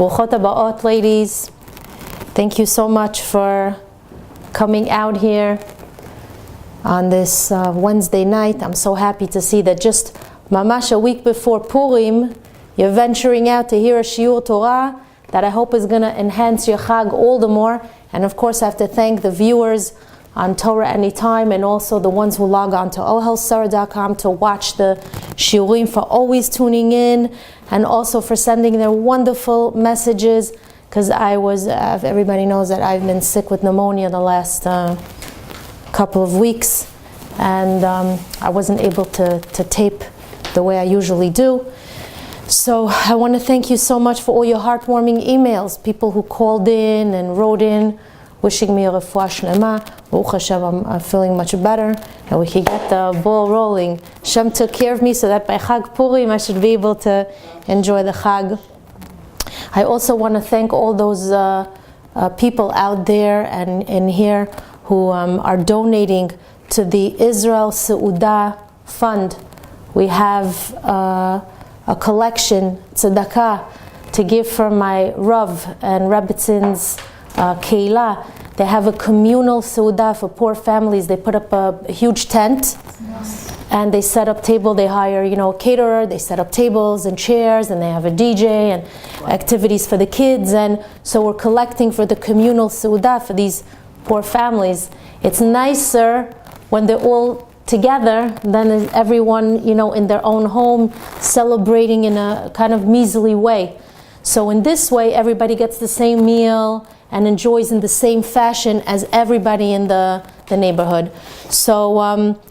Bruchot habaot, ladies. Thank you so much for coming out here on this Wednesday night. I'm so happy to see that just mamash a week before Purim, you're venturing out to hear a shiur Torah that I hope is going to enhance your Chag all the more. And of course I have to thank the viewers on Torah Anytime and also the ones who log on to ohelsarah.com to watch the shiurim, for always tuning in and also for sending their wonderful messages, because I was, everybody knows that I've been sick with pneumonia the last couple of weeks, and I wasn't able to tape the way I usually do. So I want to thank you so much for all your heartwarming emails, people who called in and wrote in wishing me a refuah shlema. Baruch Hashem, I'm feeling much better and we can get the ball rolling. Hashem took care of me so that by Chag Purim I should be able to enjoy the Chag. I also want to thank all those people out there and in here who are donating to the Israel Seudah Fund. We have a collection, tzedakah, to give for my Rav and Rebbitzins Keilah. They have a communal seudah for poor families. They put up a huge tent and they set up table. They hire, a caterer. They set up tables and chairs, and they have a DJ and activities for the kids. And so we're collecting for the communal seudah for these poor families. It's nicer when they're all together than everyone, in their own home celebrating in a kind of measly way. So in this way, everybody gets the same meal and enjoys in the same fashion as everybody in the neighborhood. So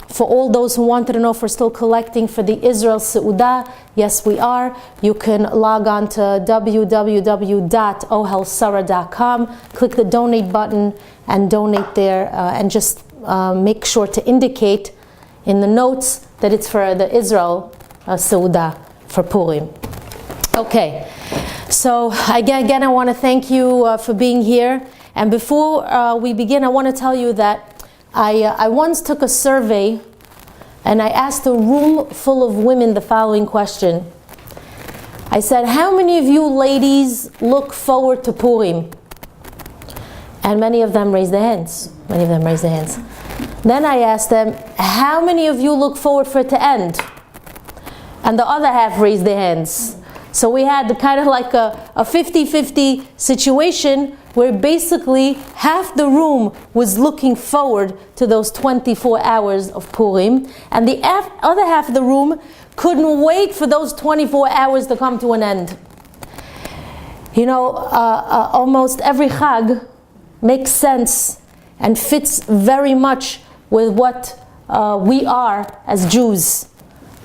for all those who wanted to know if we're still collecting for the Israel Seudah, yes we are. You can log on to www.ohelsarah.com, click the donate button and donate there, and just make sure to indicate in the notes that it's for the Israel Seudah for Purim. Okay. So again, I want to thank you for being here. And before we begin, I want to tell you that I once took a survey and I asked a room full of women the following question. I said, how many of you ladies look forward to Purim? And many of them raised their hands. Then I asked them, how many of you look forward for it to end? And the other half raised their hands. So we had kind of like a 50-50 situation where basically half the room was looking forward to those 24 hours of Purim, and the other half of the room couldn't wait for those 24 hours to come to an end. Almost every Chag makes sense and fits very much with what we are as Jews.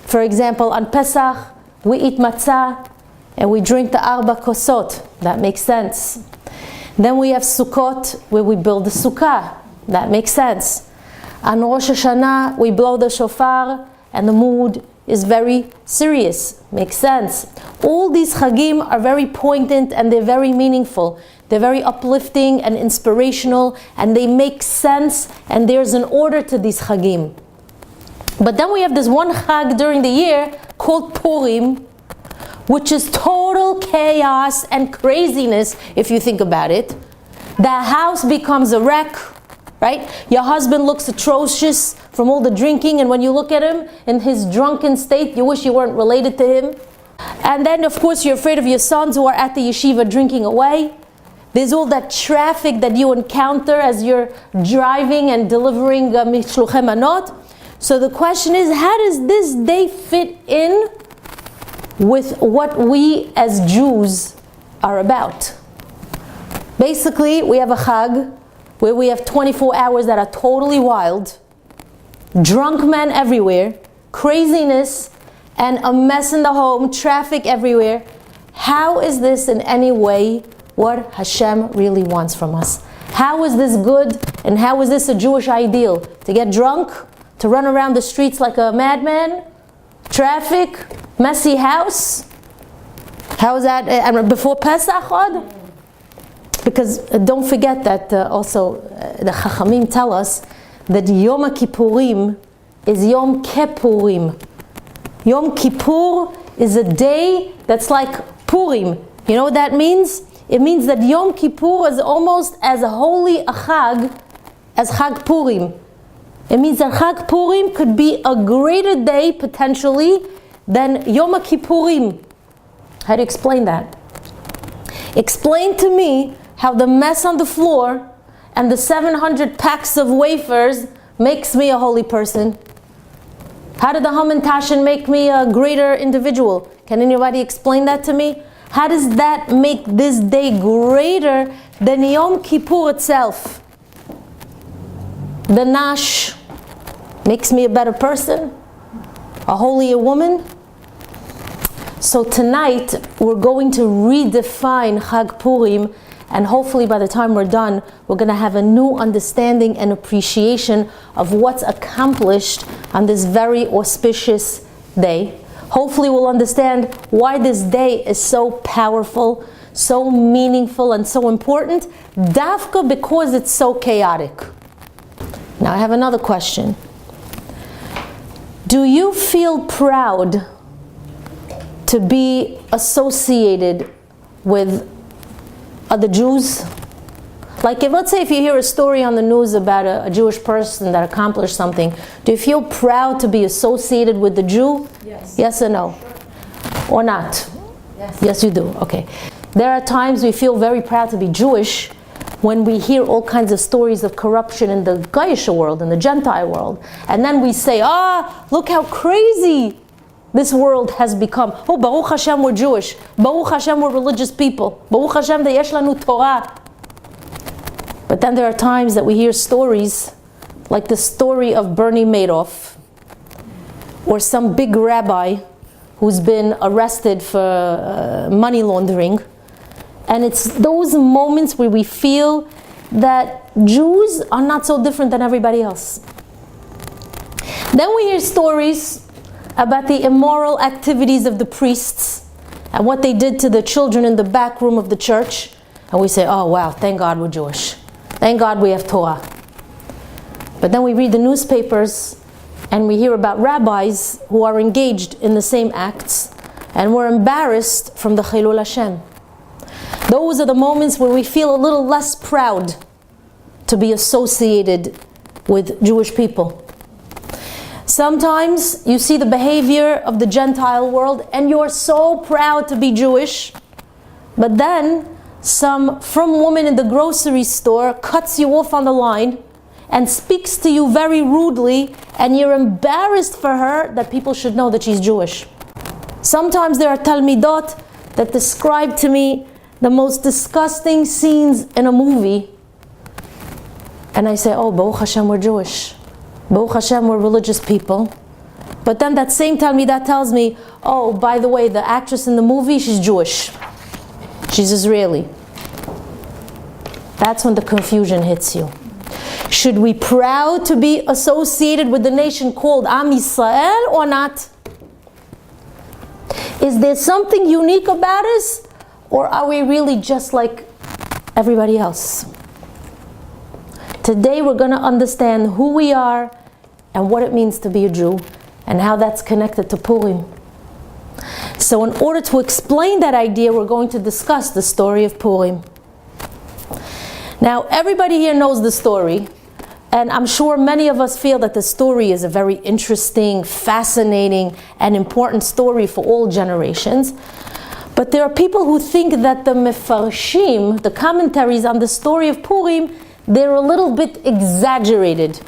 For example, on Pesach, we eat matzah and we drink the arba kosot. That makes sense. Then we have Sukkot, where we build the sukkah. That makes sense. On Rosh Hashanah, we blow the shofar and the mood is very serious. Makes sense. All these chagim are very poignant and they're very meaningful. They're very uplifting and inspirational, and they make sense, and there's an order to these chagim. But then we have this one chag during the year called Purim, which is total chaos and craziness if you think about it. The house becomes a wreck, right? Your husband looks atrocious from all the drinking, and when you look at him in his drunken state, you wish you weren't related to him. And then of course you're afraid of your sons who are at the yeshiva drinking away. There's all that traffic that you encounter as you're driving and delivering mishluchei manot. So the question is, how does this day fit in with what we as Jews are about? Basically, we have a Chag where we have 24 hours that are totally wild, drunk men everywhere, craziness, and a mess in the home, traffic everywhere. How is this in any way what Hashem really wants from us? How is this good, and how is this a Jewish ideal? To get drunk? To run around the streets like a madman? Traffic? Messy house? How is that? And before Pesach? Because don't forget that also the Chachamim tell us that Yom Kippurim is Yom Kippurim. Yom Kippur is a day that's like Purim. You know what that means? It means that Yom Kippur is almost as holy a Chag as Chag Purim. It means that Chag Purim could be a greater day, potentially, than Yom Kippurim. How do you explain that? Explain to me how the mess on the floor and the 700 packs of wafers makes me a holy person. How did the Haman Tashin make me a greater individual? Can anybody explain that to me? How does that make this day greater than Yom Kippur itself? The Nash makes me a better person, a holier woman. So tonight we're going to redefine Chag Purim, and hopefully by the time we're done, we're going to have a new understanding and appreciation of what's accomplished on this very auspicious day. Hopefully we'll understand why this day is so powerful, so meaningful, and so important, dafka because it's so chaotic. Now I have another question. Do you feel proud to be associated with other Jews? Like, let's say if you hear a story on the news about a Jewish person that accomplished something, do you feel proud to be associated with the Jew? Yes. Yes or no? Sure. Or not? Yes. Yes, you do. Okay. There are times we feel very proud to be Jewish when we hear all kinds of stories of corruption in the Goyish world, in the Gentile world. And then we say, look how crazy this world has become. Oh, Baruch Hashem, we're Jewish. Baruch Hashem, we're religious people. Baruch Hashem, yesh lanu Torah. But then there are times that we hear stories like the story of Bernie Madoff, or some big rabbi who's been arrested for money laundering. And it's those moments where we feel that Jews are not so different than everybody else. Then we hear stories about the immoral activities of the priests and what they did to the children in the back room of the church. And we say, oh wow, thank God we're Jewish. Thank God we have Torah. But then we read the newspapers and we hear about rabbis who are engaged in the same acts, and we're embarrassed from the Chilul Hashem. Those are the moments where we feel a little less proud to be associated with Jewish people. Sometimes you see the behavior of the Gentile world and you're so proud to be Jewish, but then some frum woman in the grocery store cuts you off on the line and speaks to you very rudely, and you're embarrassed for her that people should know that she's Jewish. Sometimes there are talmidot that describe to me the most disgusting scenes in a movie, and I say, oh, Baruch Hashem, we're Jewish. Baruch Hashem, we're religious people. But then that same talmidah tells me, oh, by the way, the actress in the movie, she's Jewish. She's Israeli. That's when the confusion hits you. Should we be proud to be associated with the nation called Am Yisrael or not? Is there something unique about us, or are we really just like everybody else? Today we're going to understand who we are and what it means to be a Jew and how that's connected to Purim. So in order to explain that idea, we're going to discuss the story of Purim. Now, everybody here knows the story, and I'm sure many of us feel that the story is a very interesting, fascinating, and important story for all generations. But there are people who think that the mefarshim, the commentaries on the story of Purim, they're a little bit exaggerated.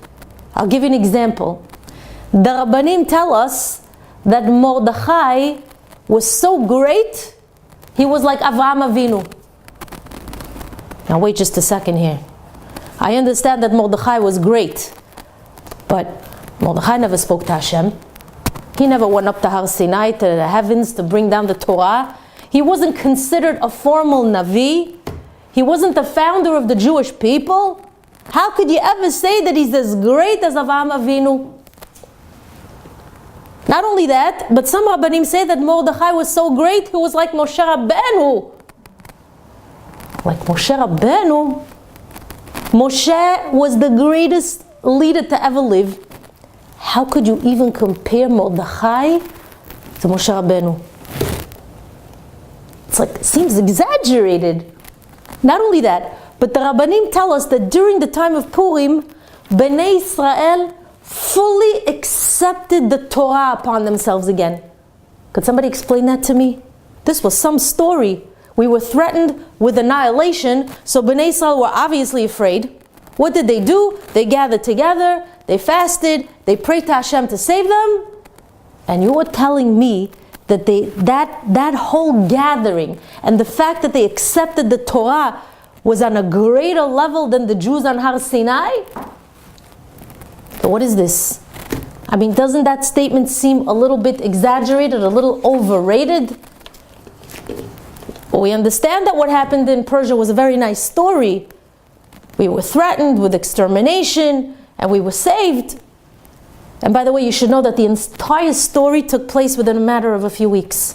I'll give you an example. The Rabbanim tell us that Mordechai was so great, he was like Avraham Avinu. Now wait just a second here. I understand that Mordechai was great, but Mordechai never spoke to Hashem. He never went up to Har Sinai, to the heavens, to bring down the Torah. He wasn't considered a formal Navi. He wasn't the founder of the Jewish people. How could you ever say that he's as great as Avraham Avinu? Not only that, but some Rabbanim say that Mordechai was so great, he was like Moshe Rabbeinu. Like Moshe Rabbeinu. Moshe was the greatest leader to ever live. How could you even compare Mordechai to Moshe Rabbeinu? it seems exaggerated. Not only that, but the Rabbanim tell us that during the time of Purim, Bnei Israel fully accepted the Torah upon themselves again. Could somebody explain that to me? This was some story. We were threatened with annihilation, so Bnei Israel were obviously afraid. What did they do? They gathered together, they fasted, they prayed to Hashem to save them. And you were telling me that that whole gathering and the fact that they accepted the Torah was on a greater level than the Jews on Har Sinai? So what is this? I mean, doesn't that statement seem a little bit exaggerated, a little overrated? Well, we understand that what happened in Persia was a very nice story. We were threatened with extermination and we were saved. And by the way, you should know that the entire story took place within a matter of a few weeks.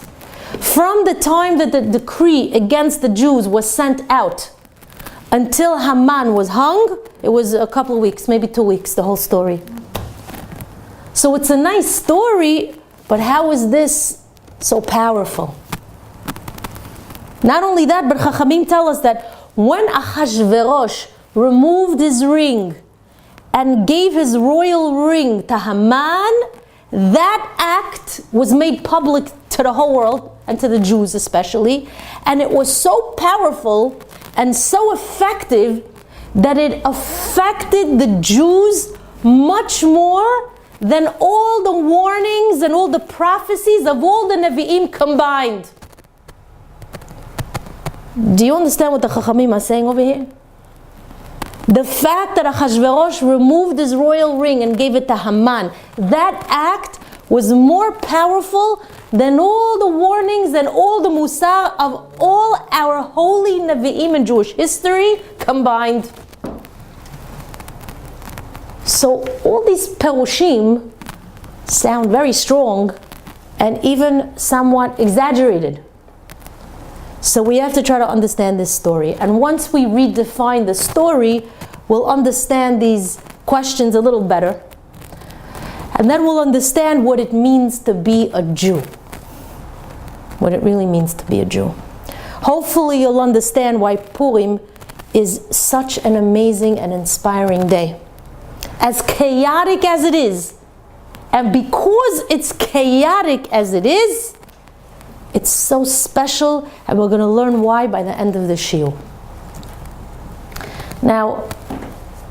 From the time that the decree against the Jews was sent out until Haman was hung, it was a couple of weeks, maybe 2 weeks, the whole story. So it's a nice story, but how is this so powerful? Not only that, but Chachamim tell us that when Achashverosh removed his ring and gave his royal ring to Haman, that act was made public to the whole world, and to the Jews especially, and it was so powerful and so effective that it affected the Jews much more than all the warnings and all the prophecies of all the Nevi'im combined. Do you understand what the Chachamim are saying over here? The fact that Achashverosh removed his royal ring and gave it to Haman, that act was more powerful than all the warnings and all the musar of all our holy Nevi'im in Jewish history combined. So all these perushim sound very strong and even somewhat exaggerated. So we have to try to understand this story. And once we redefine the story, we'll understand these questions a little better. And then we'll understand what it means to be a Jew. What it really means to be a Jew. Hopefully you'll understand why Purim is such an amazing and inspiring day. As chaotic as it is, and because it's chaotic as it is, it's so special, and we're going to learn why by the end of the shiur. Now,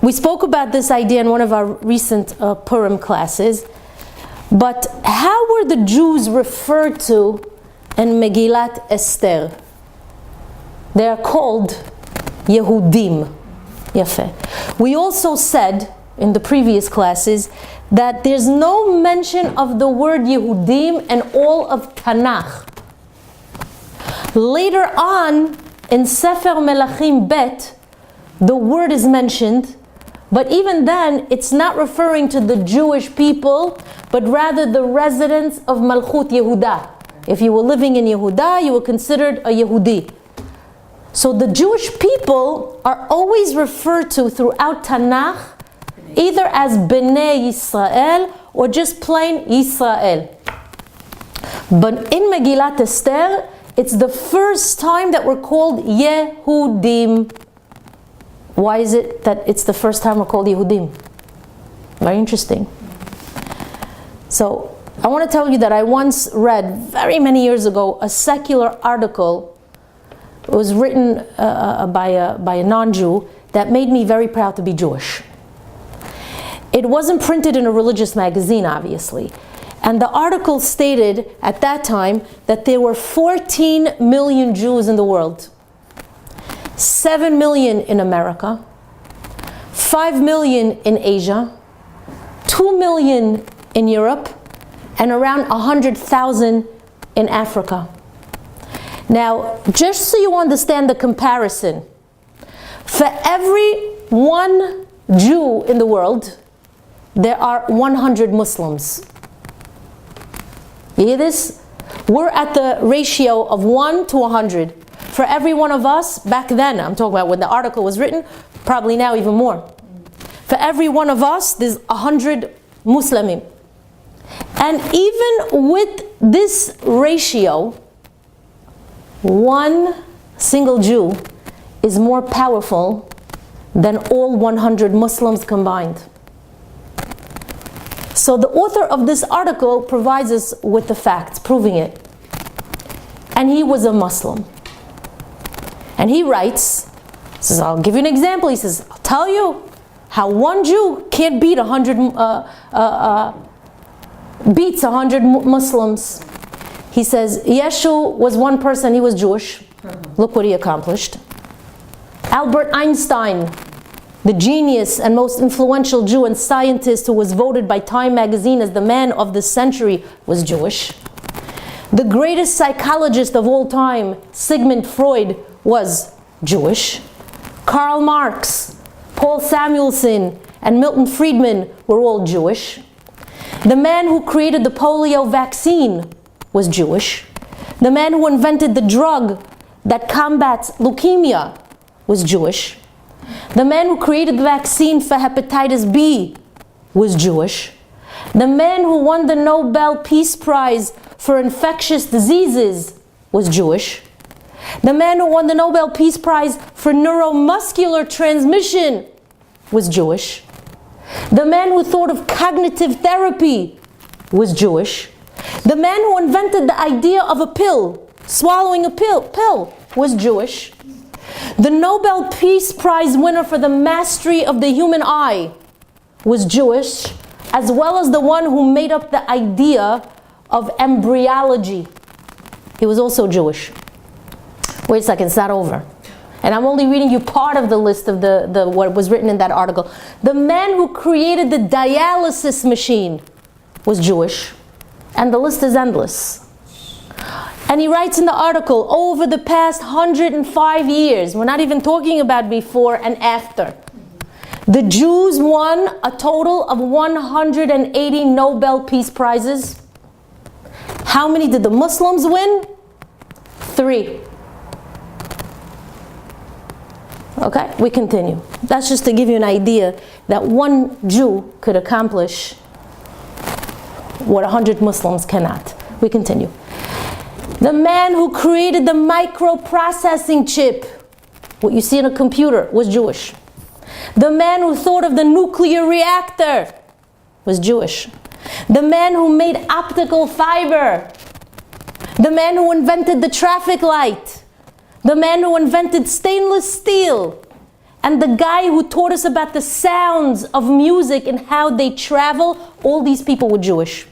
we spoke about this idea in one of our recent Purim classes, but how were the Jews referred to in Megillat Esther? They are called Yehudim. Yafeh. We also said in the previous classes that there's no mention of the word Yehudim in all of Tanakh. Later on, in Sefer Melachim Bet, the word is mentioned, but even then, it's not referring to the Jewish people, but rather the residents of Malchut Yehuda. If you were living in Yehuda, you were considered a Yehudi. So the Jewish people are always referred to throughout Tanakh, either as Bnei Yisrael or just plain Yisrael. But in Megillat Esther, it's the first time that we're called Yehudim. Why is it that it's the first time we're called Yehudim? Very interesting. So, I want to tell you that I once read, very many years ago, a secular article. It was written by a non-Jew that made me very proud to be Jewish. It wasn't printed in a religious magazine, obviously. And the article stated at that time that there were 14 million Jews in the world. 7 million in America, 5 million in Asia, 2 million in Europe, and around 100,000 in Africa. Now, just so you understand the comparison, for every one Jew in the world, there are 100 Muslims. You hear this? We're at the ratio of 1 to 100. For every one of us, back then, I'm talking about when the article was written, probably now even more. For every one of us, there's 100 Muslimin. And even with this ratio, one single Jew is more powerful than all 100 Muslims combined. So the author of this article provides us with the facts, proving it. And he was a Muslim. And he writes, he says, I'll give you an example. He says, I'll tell you how one Jew can't beat 100 Muslims. He says, Yeshu was one person, he was Jewish. Look what he accomplished. Albert Einstein, the genius and most influential Jew and scientist who was voted by Time magazine as the man of the century, was Jewish. The greatest psychologist of all time, Sigmund Freud, was Jewish. Karl Marx, Paul Samuelson, and Milton Friedman were all Jewish. The man who created the polio vaccine was Jewish. The man who invented the drug that combats leukemia was Jewish. The man who created the vaccine for hepatitis B was Jewish. The man who won the Nobel Peace Prize for infectious diseases was Jewish. The man who won the Nobel Peace Prize for neuromuscular transmission was Jewish. The man who thought of cognitive therapy was Jewish. The man who invented the idea of a pill, swallowing a pill, was Jewish. The Nobel Peace Prize winner for the mastery of the human eye was Jewish, as well as the one who made up the idea of embryology. He was also Jewish. Wait a second, it's not over. And I'm only reading you part of the list of the what was written in that article. The man who created the dialysis machine was Jewish. And the list is endless. And he writes in the article, over the past 105 years, we're not even talking about before and after, the Jews won a total of 180 Nobel Peace Prizes. How many did the Muslims win? 3. Okay, we continue. That's just to give you an idea that one Jew could accomplish what 100 Muslims cannot. We continue. The man who created the microprocessing chip, what you see in a computer, was Jewish. The man who thought of the nuclear reactor was Jewish. The man who made optical fiber. The man who invented the traffic light. The man who invented stainless steel. And the guy who taught us about the sounds of music and how they travel, all these people were Jewish.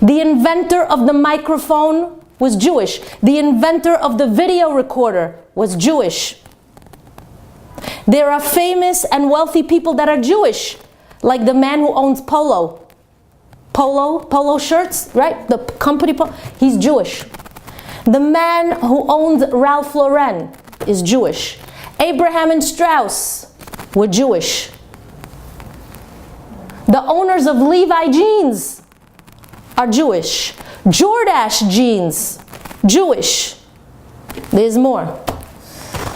The inventor of the microphone was Jewish. The inventor of the video recorder was Jewish. There are famous and wealthy people that are Jewish, like the man who owns Polo shirts, right? The company, he's Jewish. The man who owns Ralph Lauren is Jewish. Abraham and Strauss were Jewish. The owners of Levi jeans are Jewish. Jordache jeans, Jewish. There's more.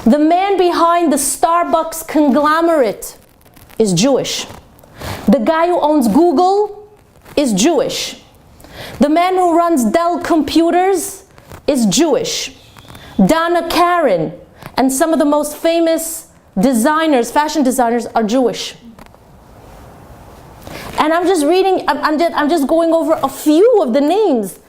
The man behind the Starbucks conglomerate is Jewish. The guy who owns Google is Jewish. The man who runs Dell Computers is Jewish. Donna Karan and some of the most famous designers, fashion designers, are Jewish. And I'm just reading, I'm just going over a few of the names.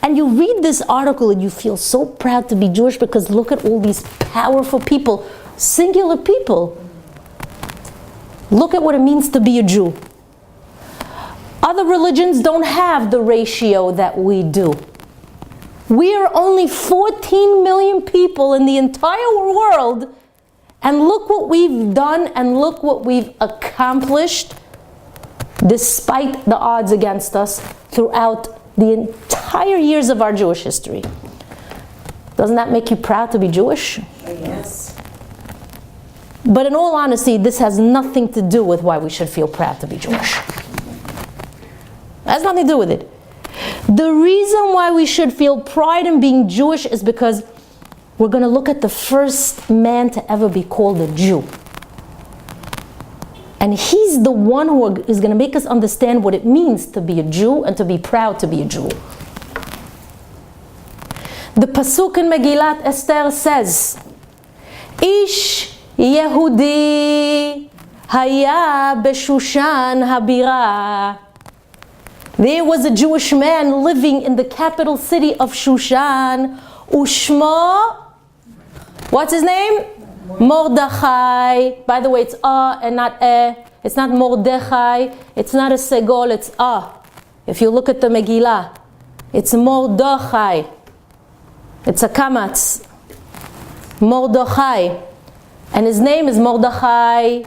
And you read this article and you feel so proud to be Jewish, because look at all these powerful people, singular people. Look at what it means to be a Jew. Other religions don't have the ratio that we do. We are only 14 million people in the entire world, and look what we've done and look what we've accomplished despite the odds against us throughout the entire years of our Jewish history. Doesn't that make you proud to be Jewish? Yes. But in all honesty, this has nothing to do with why we should feel proud to be Jewish. It has nothing to do with it. The reason why we should feel pride in being Jewish is because we're going to look at the first man to ever be called a Jew. And he's the one who is going to make us understand what it means to be a Jew and to be proud to be a Jew. The pasuk in Megillat Esther says, Ish Yehudi haya beshushan habira. There was a Jewish man living in the capital city of Shushan. Ushmo, what's his name? Mordechai. By the way, it's and not It's not Mordechai. It's not a segol. It's If you look at the Megillah, it's Mordechai. It's a kamatz. Mordechai. And his name is Mordechai.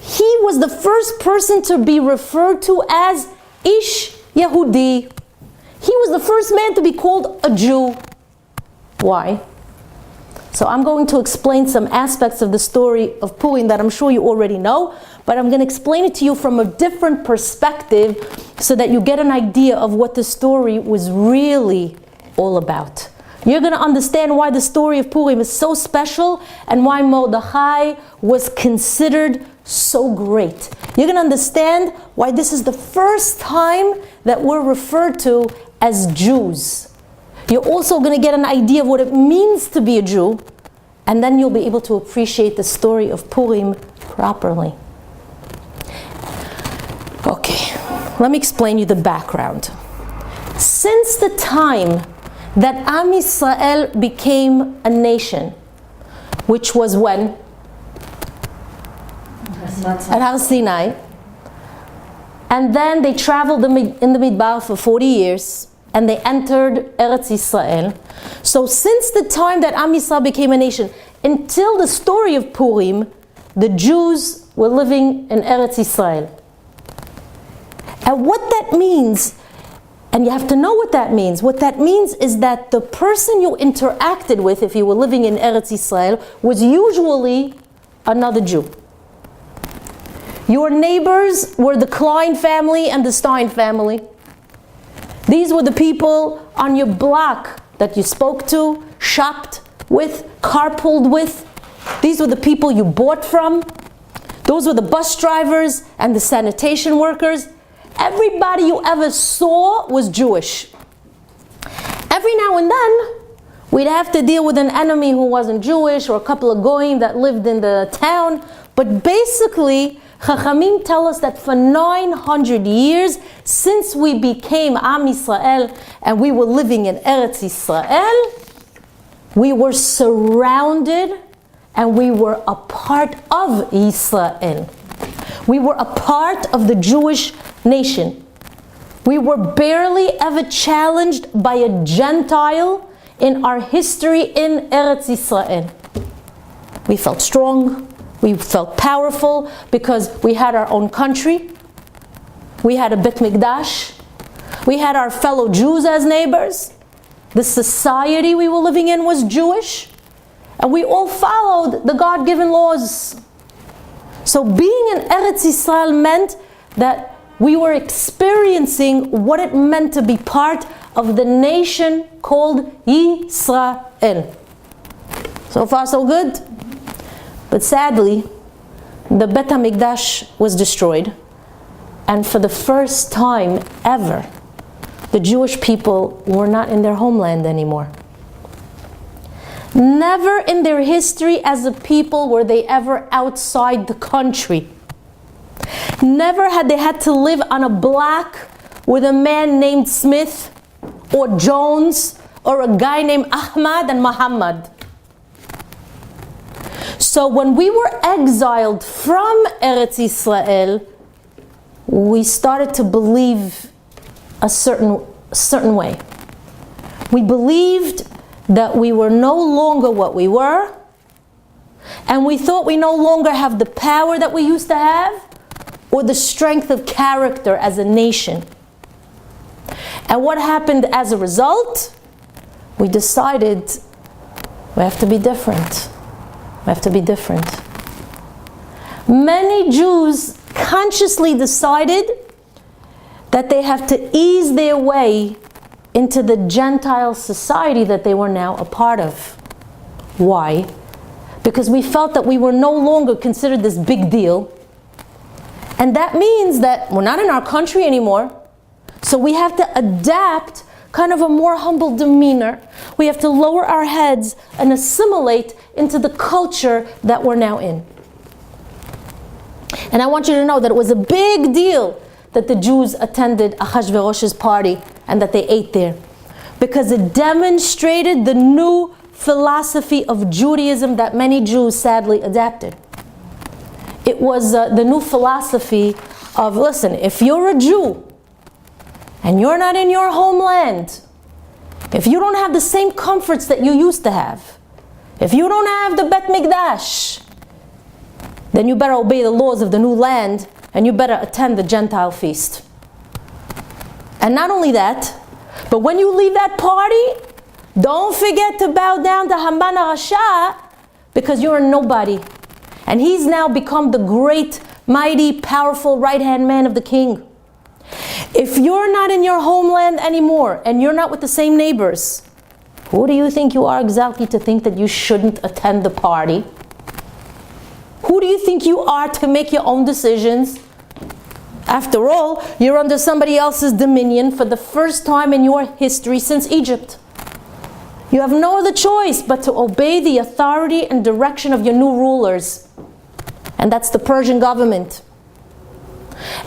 He was the first person to be referred to as Ish Yehudi. He was the first man to be called a Jew. Why? So I'm going to explain some aspects of the story of Purim that I'm sure you already know, but I'm going to explain it to you from a different perspective so that you get an idea of what the story was really all about. You're going to understand why the story of Purim is so special and why Mordechai was considered so great. You're going to understand why this is the first time that we're referred to as Jews. You're also going to get an idea of what it means to be a Jew, and then you'll be able to appreciate the story of Purim properly. Okay, let me explain you the background. Since the time that Am Yisrael became a nation, which was when? At Har Sinai. And then they traveled in the Midbar for 40 years, and they entered Eretz Yisrael. So since the time that Am Yisrael became a nation, until the story of Purim, the Jews were living in Eretz Yisrael. And what that means, and you have to know what that means. What that means is that the person you interacted with, if you were living in Eretz Yisrael, was usually another Jew. Your neighbors were the Klein family and the Stein family. These were the people on your block that you spoke to, shopped with, carpooled with. These were the people you bought from. Those were the bus drivers and the sanitation workers. Everybody you ever saw was Jewish. Every now and then, we'd have to deal with an enemy who wasn't Jewish, or a couple of goyim that lived in the town. But basically, Chachamim tell us that for 900 years, since we became Am Yisrael and we were living in Eretz Yisrael, we were surrounded and we were a part of Yisrael. We were a part of the Jewish nation. We were barely ever challenged by a Gentile in our history in Eretz Yisrael. We felt strong. We felt powerful because we had our own country. We had a Bet Mikdash. We had our fellow Jews as neighbors. The society we were living in was Jewish. And we all followed the God-given laws. So being in Eretz Yisrael meant that we were experiencing what it meant to be part of the nation called Yisrael. So far, so good. But sadly, the Bet HaMikdash was destroyed. And for the first time ever, the Jewish people were not in their homeland anymore. Never in their history as a people were they ever outside the country. Never had they had to live on a block with a man named Smith or Jones or a guy named Ahmad and Muhammad. So when we were exiled from Eretz Yisrael, we started to believe a certain way. We believed that we were no longer what we were, and we thought we no longer have the power that we used to have, or the strength of character as a nation. And what happened as a result? We decided we have to be different. We have to be different. Many Jews consciously decided that they have to ease their way into the Gentile society that they were now a part of. Why? Because we felt that we were no longer considered this big deal. And that means that we're not in our country anymore. So we have to adapt kind of a more humble demeanor. We have to lower our heads and assimilate into the culture that we're now in. And I want you to know that it was a big deal that the Jews attended Ahasuerus's party and that they ate there, because it demonstrated the new philosophy of Judaism that many Jews sadly adapted. It was the new philosophy of, listen, if you're a Jew and you're not in your homeland, if you don't have the same comforts that you used to have, if you don't have the Bet Mikdash, then you better obey the laws of the new land and you better attend the Gentile feast. And not only that, but when you leave that party, don't forget to bow down to Haman HaRasha, because you're a nobody. And he's now become the great, mighty, powerful right-hand man of the king. If you're not in your homeland anymore and you're not with the same neighbors, who do you think you are exactly to think that you shouldn't attend the party? Who do you think you are to make your own decisions? After all, you're under somebody else's dominion for the first time in your history since Egypt. You have no other choice but to obey the authority and direction of your new rulers. And that's the Persian government.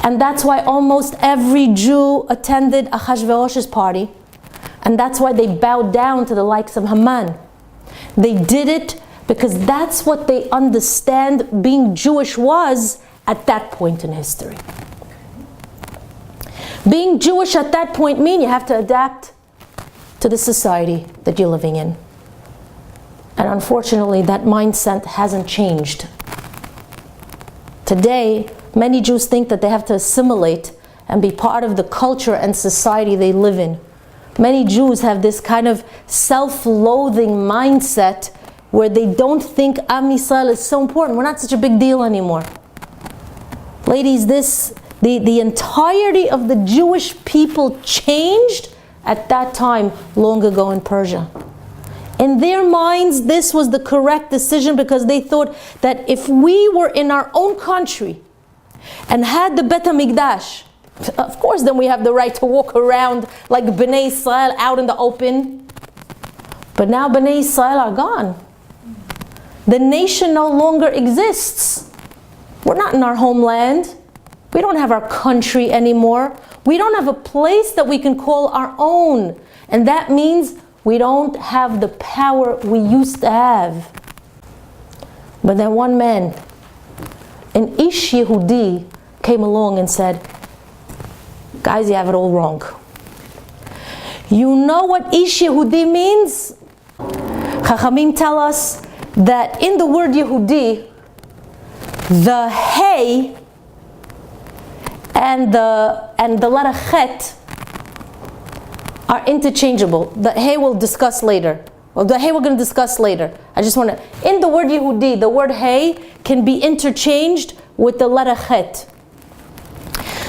And that's why almost every Jew attended Ahasuerus's party. And that's why they bowed down to the likes of Haman. They did it because that's what they understand being Jewish was at that point in history. Being Jewish at that point means you have to adapt to the society that you're living in. And unfortunately, that mindset hasn't changed. Today, many Jews think that they have to assimilate and be part of the culture and society they live in. Many Jews have this kind of self-loathing mindset where they don't think Am Yisrael is so important. We're not such a big deal anymore. Ladies, the entirety of the Jewish people changed at that time long ago in Persia. In their minds, this was the correct decision because they thought that if we were in our own country and had the Bet HaMikdash, of course then we have the right to walk around like Bnei Israel out in the open. But now Bnei Israel are gone. The nation no longer exists. We're not in our homeland. We don't have our country anymore. We don't have a place that we can call our own. And that means we don't have the power we used to have. But then one man, an Ish Yehudi, came along and said, guys, you have it all wrong. You know what Ish Yehudi means? Chachamim tell us that in the word Yehudi, the Hey and the letter Chet are interchangeable. The Hey we'll discuss later. Well, the Hey we're going to discuss later. I just want to, in the word Yehudi, the word Hey can be interchanged with the letter Chet.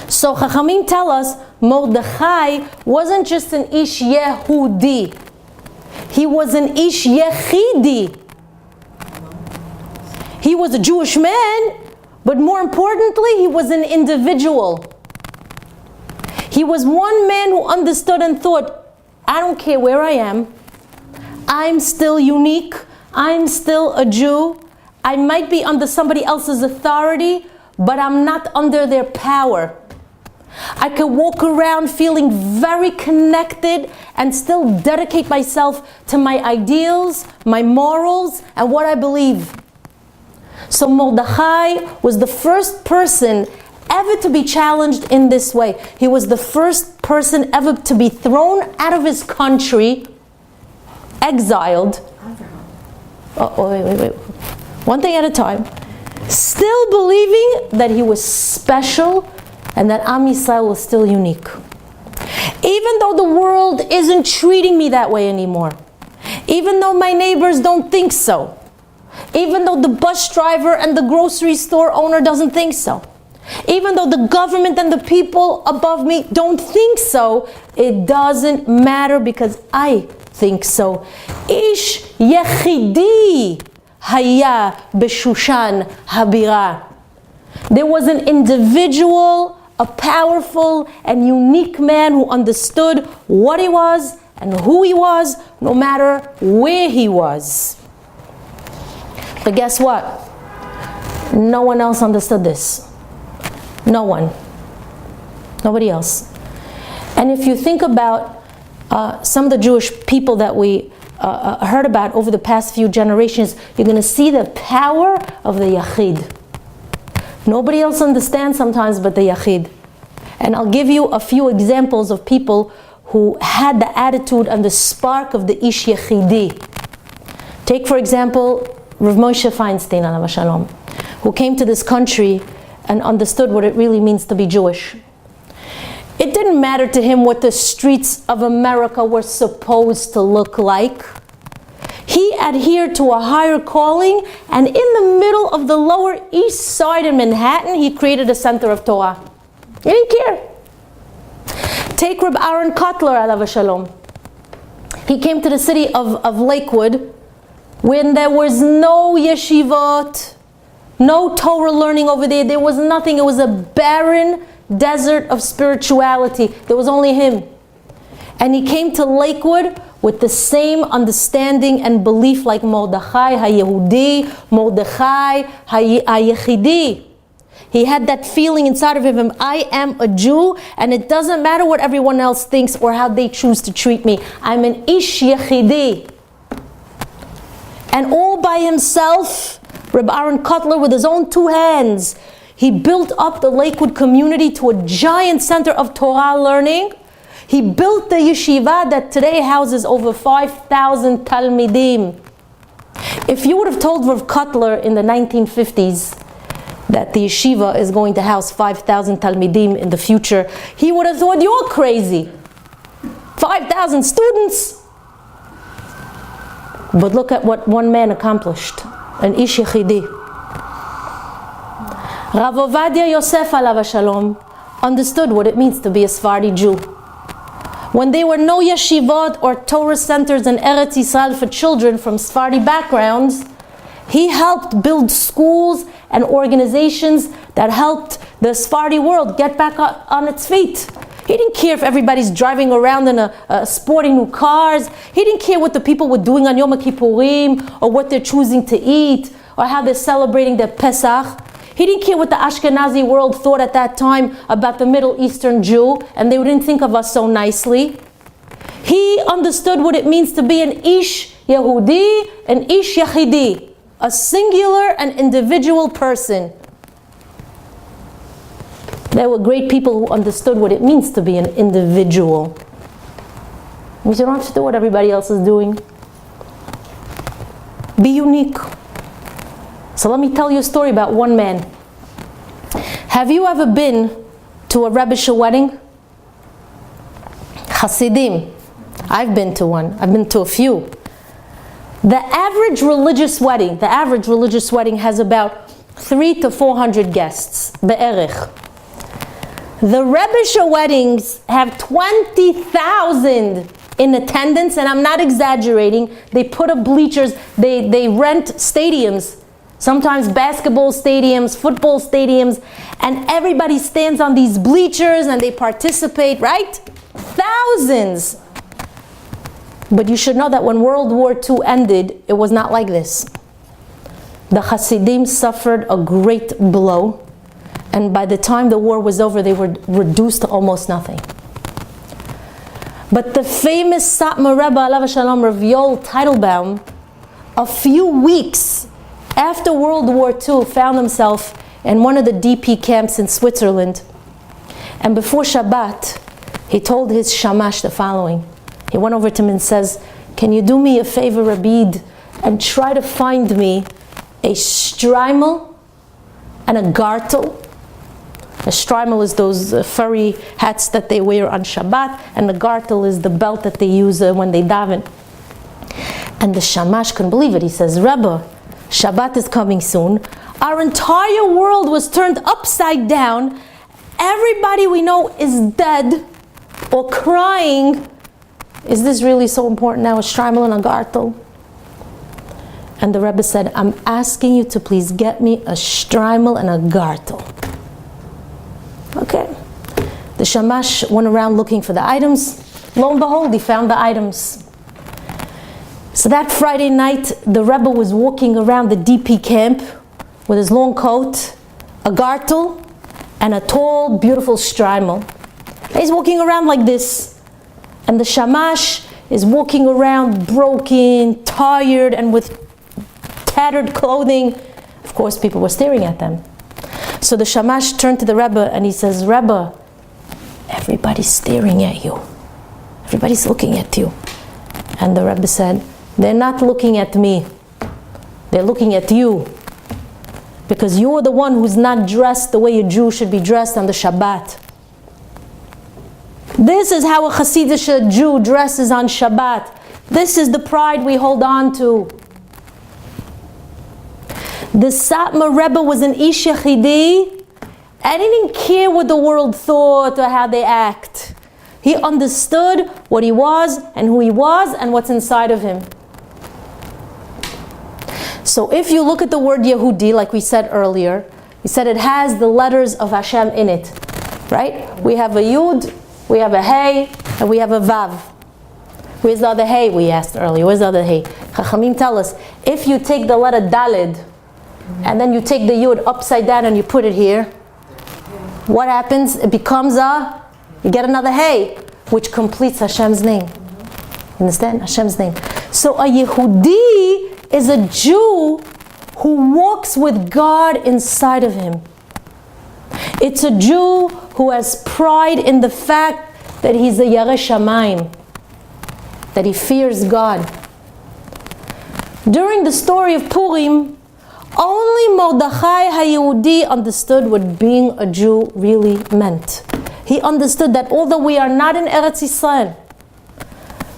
So Chachamim tell us Mordechai wasn't just an Ish Yehudi. He was an Ish Yechidi. He was a Jewish man, but more importantly, he was an individual. He was one man who understood and thought, I don't care where I am. I'm still unique. I'm still a Jew. I might be under somebody else's authority, but I'm not under their power. I could walk around feeling very connected and still dedicate myself to my ideals, my morals, and what I believe. So Mordechai was the first person ever to be challenged in this way. He was the first person ever to be thrown out of his country, exiled. Wait. One thing at a time. Still believing that he was special and that Am Yisrael was still unique. Even though the world isn't treating me that way anymore. Even though my neighbors don't think so. Even though the bus driver and the grocery store owner doesn't think so. Even though the government and the people above me don't think so, it doesn't matter because I think so. Ish Yechidi Haya Beshushan Habira. There was an individual a powerful and unique man who understood what he was and who he was, no matter where he was. But guess what? No one else understood this. No one. Nobody else. And if you think about some of the Jewish people that we heard about over the past few generations, you're going to see the power of the Yachid. Nobody else understands sometimes but the Yachid. And I'll give you a few examples of people who had the attitude and the spark of the Ish Yachidi. Take, for example, Rav Moshe Feinstein, alav shalom, who came to this country and understood what it really means to be Jewish. It didn't matter to him what the streets of America were supposed to look like. He adhered to a higher calling, and in the middle of the Lower East Side in Manhattan, he created a center of Torah. He didn't care. Take Reb Aaron Kotler, alav shalom. He came to the city of Lakewood when there was no yeshivot, no Torah learning over there. There was nothing. It was a barren desert of spirituality. There was only him. And he came to Lakewood with the same understanding and belief like Mordechai HaYehudi, Mordechai HaYechidi. He had that feeling inside of him, I am a Jew, and it doesn't matter what everyone else thinks or how they choose to treat me. I'm an Ish Yechidi. And all by himself, Reb Aaron Kotler, with his own two hands, he built up the Lakewood community to a giant center of Torah learning. He built the yeshiva that today houses over 5,000 talmidim. If you would have told Rav Kotler in the 1950s that the yeshiva is going to house 5,000 talmidim in the future, he would have thought you're crazy. 5,000 students. But look at what one man accomplished, an Ish Yechidi. Rav Ovadia Yosef alav shalom understood what it means to be a Sephardi Jew. When there were no yeshivot or Torah centers in Eretz Yisrael for children from Sephardi backgrounds, he helped build schools and organizations that helped the Sephardi world get back on its feet. He didn't care if everybody's driving around in sporting new cars. He didn't care what the people were doing on Yom Kippurim, or what they're choosing to eat, or how they're celebrating their Pesach. He didn't care what the Ashkenazi world thought at that time about the Middle Eastern Jew, and they didn't think of us so nicely. He understood what it means to be an Ish Yehudi, an Ish Yachidi, a singular and individual person. There were great people who understood what it means to be an individual. It means you don't have to do what everybody else is doing. Be unique. So let me tell you a story about one man. Have you ever been to a Rebbe's wedding? Hasidim. I've been to one. I've been to a few. The average religious wedding has about 300 to 400 guests. Be'erich. The Rebbe's weddings have 20,000 in attendance, and I'm not exaggerating. They put up bleachers, they rent stadiums, sometimes basketball stadiums, football stadiums, and everybody stands on these bleachers and they participate, right? Thousands. But you should know that when World War II ended, it was not like this. The Hasidim suffered a great blow, and by the time the war was over, they were reduced to almost nothing. But the famous Satmar Rebbe, alav shalom, Rav Yoel Teitelbaum, a few weeks after World War II, found himself in one of the DP camps in Switzerland. And before Shabbat, he told his shamash the following. He went over to him and says, "Can you do me a favor, Rabid, and try to find me a shtreimel and a gartel?" A shtreimel is those furry hats that they wear on Shabbat, and the gartel is the belt that they use when they daven. And the shamash couldn't believe it. He says, "Rebbe, Shabbat is coming soon. Our entire world was turned upside down. Everybody we know is dead or crying. Is this really so important now, a shtreimel and a gartel?" And the Rebbe said, "I'm asking you to please get me a shtreimel and a gartel." Okay. The shamash went around looking for the items. Lo and behold, he found the items. So that Friday night, the Rebbe was walking around the DP camp with his long coat, a gartel, and a tall, beautiful shtreimel. He's walking around like this. And the shamash is walking around broken, tired, and with tattered clothing. Of course, people were staring at them. So the shamash turned to the Rebbe and he says, Rebbe, everybody's staring at you. Everybody's looking at you. And the Rebbe said, they're not looking at me. They're looking at you. Because you're the one who's not dressed the way a Jew should be dressed on the Shabbat. This is how a Hasidic Jew dresses on Shabbat. This is the pride we hold on to. The Satmar Rebbe was an Ish Yechidi, and he didn't care what the world thought or how they act. He understood what he was and who he was and what's inside of him. So if you look at the word Yehudi, like we said earlier, we said it has the letters of Hashem in it, right? We have a Yud, we have a Hey, and we have a Vav. Where's the other Hey, we asked earlier? Where's the other Hey? Chachamim tell us, if you take the letter Daled, and then you take the Yud upside down and you put it here, what happens? It becomes you get another Hey, which completes Hashem's name. Understand? Hashem's name. So a Yehudi is a Jew who walks with God inside of him. It's a Jew who has pride in the fact that he's a Yareh Shamayim, that he fears God. During the story of Purim, only Mordechai HaYehudi understood what being a Jew really meant. He understood that although we are not in Eretz Yisrael,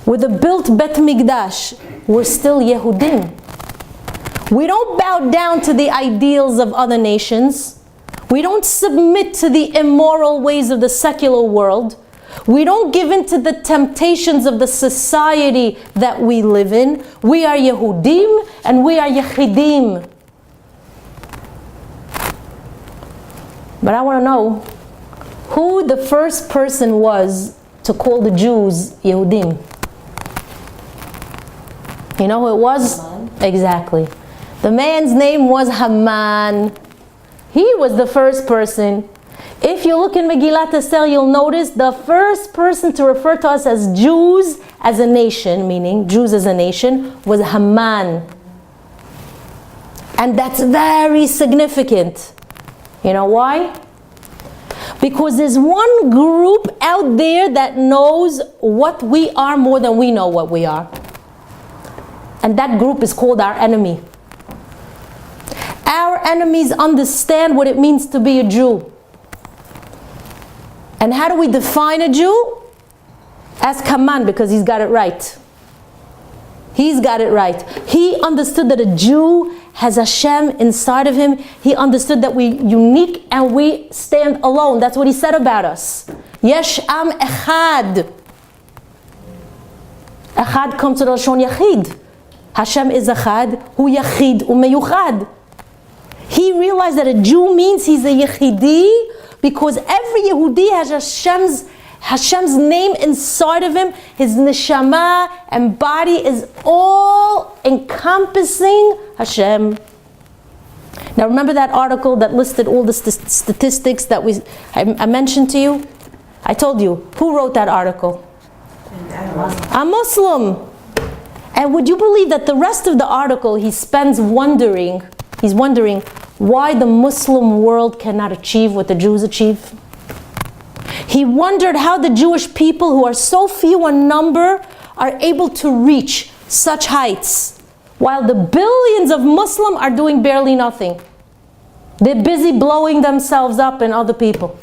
with a built Bet Migdash, we're still Yehudim. We don't bow down to the ideals of other nations. We don't submit to the immoral ways of the secular world. We don't give in to the temptations of the society that we live in. We are Yehudim and we are Yechidim. But I want to know who the first person was to call the Jews Yehudim. You know who it was? Haman. Exactly. The man's name was Haman. He was the first person. If you look in Megillat Esther, you'll notice the first person to refer to us as Jews as a nation, meaning Jews as a nation, was Haman. And that's very significant. You know why? Because there's one group out there that knows what we are more than we know what we are. And that group is called our enemy. Our enemies understand what it means to be a Jew. And how do we define a Jew? Ask Haman, because he's got it right. He's got it right. He understood that a Jew has Hashem inside of him. He understood that we're unique and we stand alone. That's what he said about us. Yesh am echad. Echad comes to the Lashon Yachid. Hashem is echad, hu yachid umeyuchad. He realized that a Jew means he's a Yechidi because every Yehudi has Hashem's name inside of him. His neshama and body is all encompassing Hashem. Now remember that article that listed all the statistics that I mentioned to you? I told you, who wrote that article? A Muslim. And would you believe that the rest of the article he's wondering why the Muslim world cannot achieve what the Jews achieve? He wondered how the Jewish people, who are so few in number, are able to reach such heights, while the billions of Muslims are doing barely nothing. They're busy blowing themselves up and other people.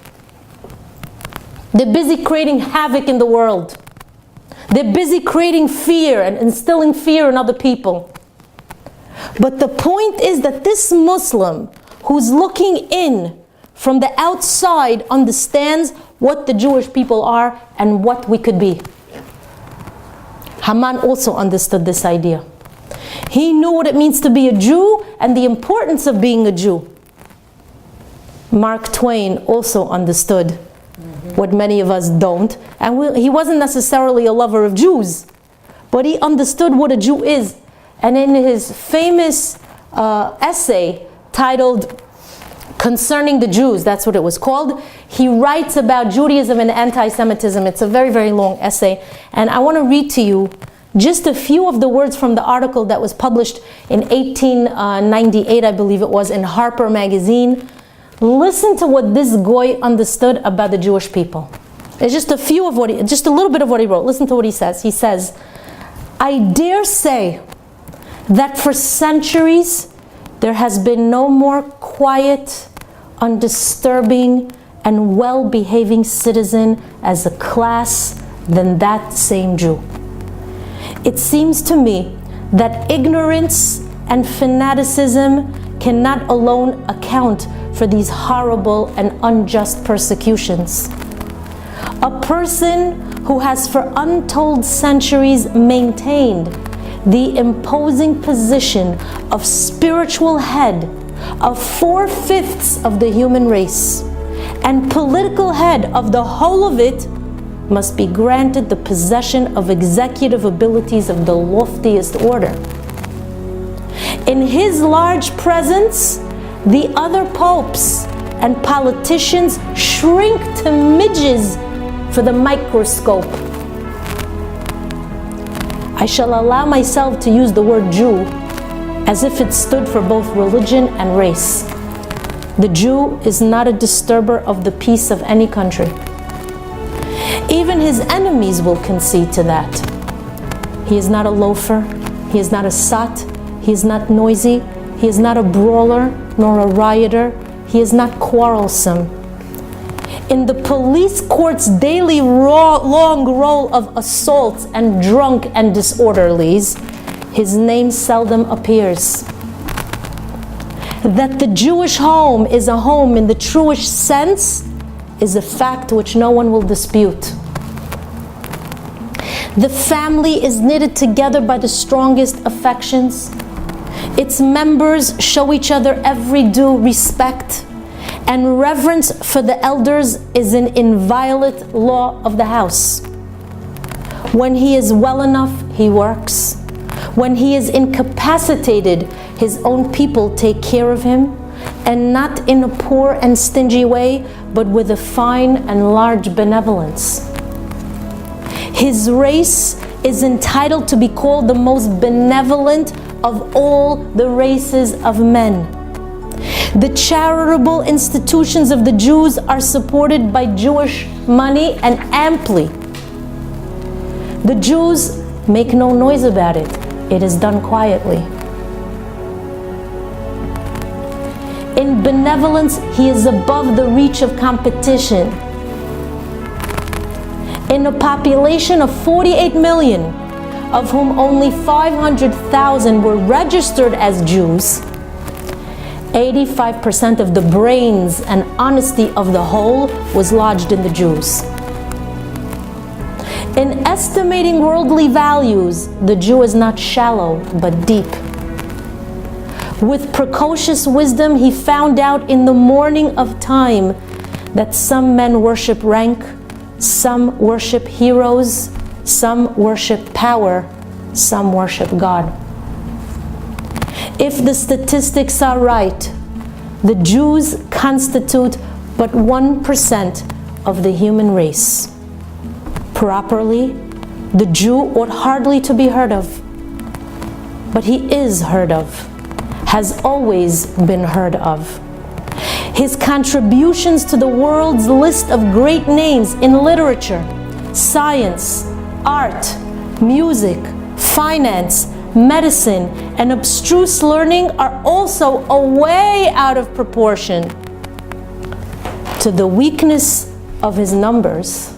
They're busy creating havoc in the world. They're busy creating fear and instilling fear in other people. But the point is that this Muslim who's looking in from the outside understands what the Jewish people are and what we could be. Haman also understood this idea. He knew what it means to be a Jew and the importance of being a Jew. Mark Twain also understood what many of us don't. And he wasn't necessarily a lover of Jews, but he understood what a Jew is. And in his famous essay titled Concerning the Jews, that's what it was called, he writes about Judaism and anti-Semitism. It's a very, very long essay. And I want to read to you just a few of the words from the article that was published in 1898, I believe it was, in Harper magazine. Listen to what this goy understood about the Jewish people. It's just a few of what just a little bit of what he wrote. Listen to what he says. He says, I dare say that for centuries there has been no more quiet, undisturbing, and well-behaving citizen as a class than that same Jew. It seems to me that ignorance and fanaticism cannot alone account for these horrible and unjust persecutions. A person who has for untold centuries maintained the imposing position of spiritual head of 4/5 of the human race and political head of the whole of it must be granted the possession of executive abilities of the loftiest order. In his large presence, the other popes and politicians shrink to midges for the microscope. I shall allow myself to use the word Jew as if it stood for both religion and race. The Jew is not a disturber of the peace of any country. Even his enemies will concede to that. He is not a loafer, he is not a sot, he is not noisy, he is not a brawler nor a rioter, he is not quarrelsome. In the police court's daily long roll of assaults and drunk and disorderlies, his name seldom appears. That the Jewish home is a home in the truest sense is a fact which no one will dispute. The family is knitted together by the strongest affections. Its members show each other every due respect, and reverence for the elders is an inviolate law of the house. When he is well enough, he works. When he is incapacitated, his own people take care of him, and not in a poor and stingy way, but with a fine and large benevolence. His race is entitled to be called the most benevolent of all the races of men. The charitable institutions of the Jews are supported by Jewish money and amply. The Jews make no noise about it. It is done quietly. In benevolence, he is above the reach of competition. In a population of 48 million, of whom only 500,000 were registered as Jews, 85% of the brains and honesty of the whole was lodged in the Jews. In estimating worldly values, the Jew is not shallow, but deep. With precocious wisdom, he found out in the morning of time that some men worship rank, some worship heroes, some worship power, some worship God. If the statistics are right, the Jews constitute but 1% of the human race. Properly, the Jew ought hardly to be heard of, but he is heard of, has always been heard of. His contributions to the world's list of great names in literature, science, art, music, finance, medicine, and abstruse learning are also way out of proportion to the weakness of his numbers.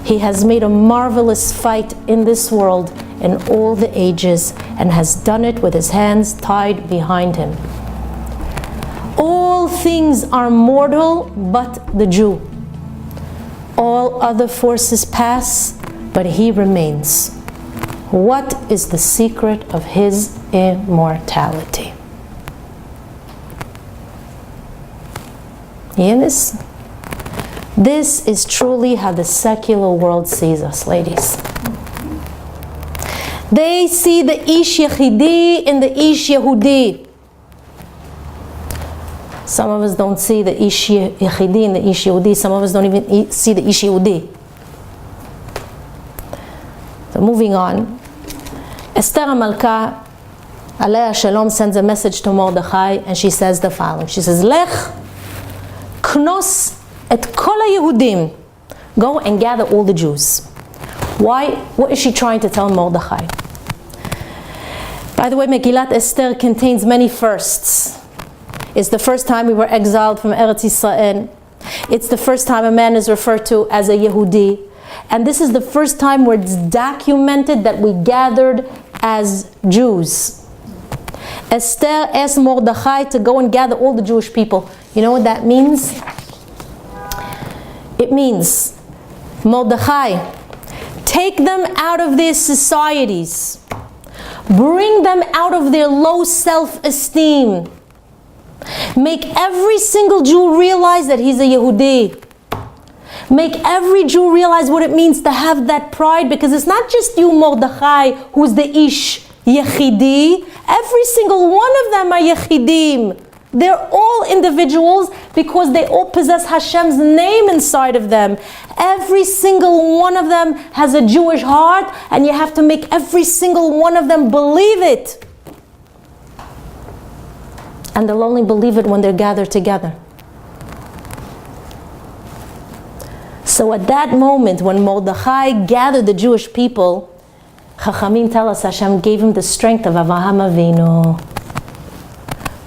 He has made a marvelous fight in this world in all the ages, and has done it with his hands tied behind him. All things are mortal but the Jew. All other forces pass, but he remains. What is the secret of his immortality? Yes? This is truly how the secular world sees us, ladies. They see the Ish Yechidi in the Ish Yehudi. Some of us don't see the Ish Yechidi in the Ish Yehudi. Some of us don't even see the Ish Yehudi. So moving on. Esther HaMalka, Alea Shalom, sends a message to Mordechai, and she says the following. She says, Lech knos et kol HaYehudim. Go and gather all the Jews. Why? What is she trying to tell Mordechai? By the way, Megillat Esther contains many firsts. It's the first time we were exiled from Eretz Yisrael. It's the first time a man is referred to as a Yehudi. And this is the first time where it's documented that we gathered as Jews. Esther asked Mordechai to go and gather all the Jewish people. You know what that means? It means, Mordechai, take them out of their societies. Bring them out of their low self-esteem. Make every single Jew realize that he's a Yehudi. Make every Jew realize what it means to have that pride, because it's not just you, Mordechai, who's the Ish Yechidi. Every single one of them are Yechidim. They're all individuals because they all possess Hashem's name inside of them. Every single one of them has a Jewish heart, and you have to make every single one of them believe it. And they'll only believe it when they're gathered together. So at that moment, when Mordechai gathered the Jewish people, Chachamim tell us Hashem gave him the strength of Avraham Avinu.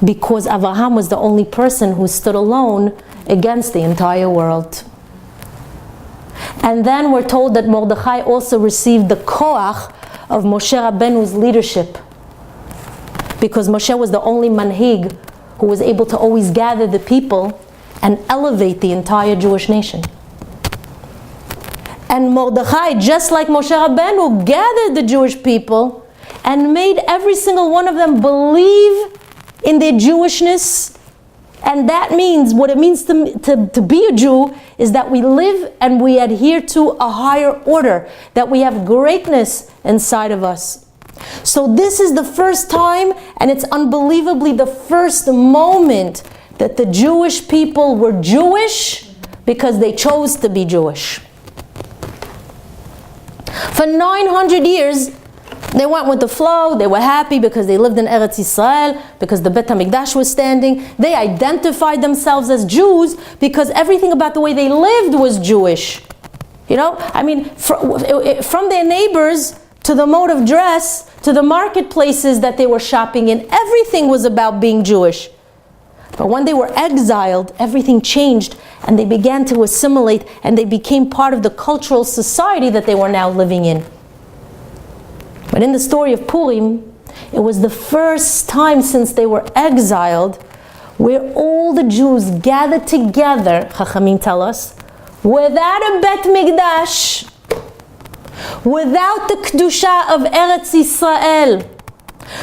Because Avraham was the only person who stood alone against the entire world. And then we're told that Mordechai also received the koach of Moshe Rabbeinu's leadership. Because Moshe was the only manhig who was able to always gather the people and elevate the entire Jewish nation. And Mordechai, just like Moshe Rabbeinu, gathered the Jewish people and made every single one of them believe in their Jewishness. And that means, what it means to be a Jew is that we live and we adhere to a higher order, that we have greatness inside of us. So this is the first time, and it's unbelievably the first moment that the Jewish people were Jewish because they chose to be Jewish. For 900 years, they went with the flow. They were happy because they lived in Eretz Yisrael, because the Bet HaMikdash was standing. They identified themselves as Jews because everything about the way they lived was Jewish. You know, I mean, from their neighbors to the mode of dress, to the marketplaces that they were shopping in, everything was about being Jewish. But when they were exiled, everything changed, and they began to assimilate, and they became part of the cultural society that they were now living in. But in the story of Purim, it was the first time since they were exiled where all the Jews gathered together, Chachamim tell us, without a Bet Mikdash, without the Kedusha of Eretz Yisrael.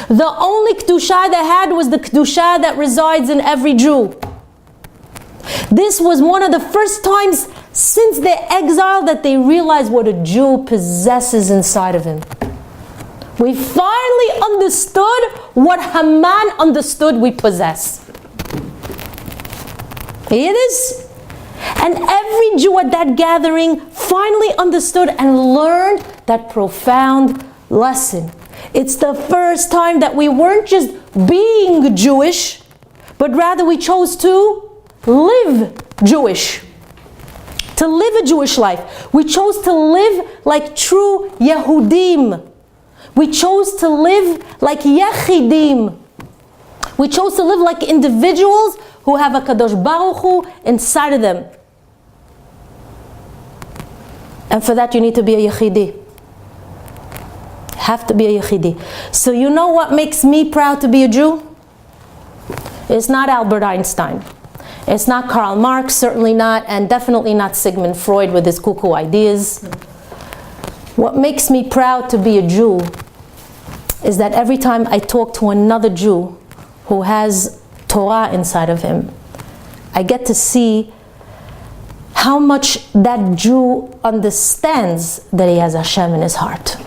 The only Kedusha they had was the Kedusha that resides in every Jew. This was one of the first times since their exile that they realized what a Jew possesses inside of him. We finally understood what Haman understood we possess. Here it is. And every Jew at that gathering finally understood and learned that profound lesson. It's the first time that we weren't just being Jewish, but rather we chose to live Jewish. To live a Jewish life. We chose to live like true Yehudim. We chose to live like Yechidim. We chose to live like individuals who have a Kadosh Baruch Hu inside of them. And for that you need to be a Yechidi. Have to be a Yechidi. So you know what makes me proud to be a Jew? It's not Albert Einstein. It's not Karl Marx, certainly not, and definitely not Sigmund Freud with his cuckoo ideas. What makes me proud to be a Jew is that every time I talk to another Jew who has Torah inside of him, I get to see how much that Jew understands that he has Hashem in his heart.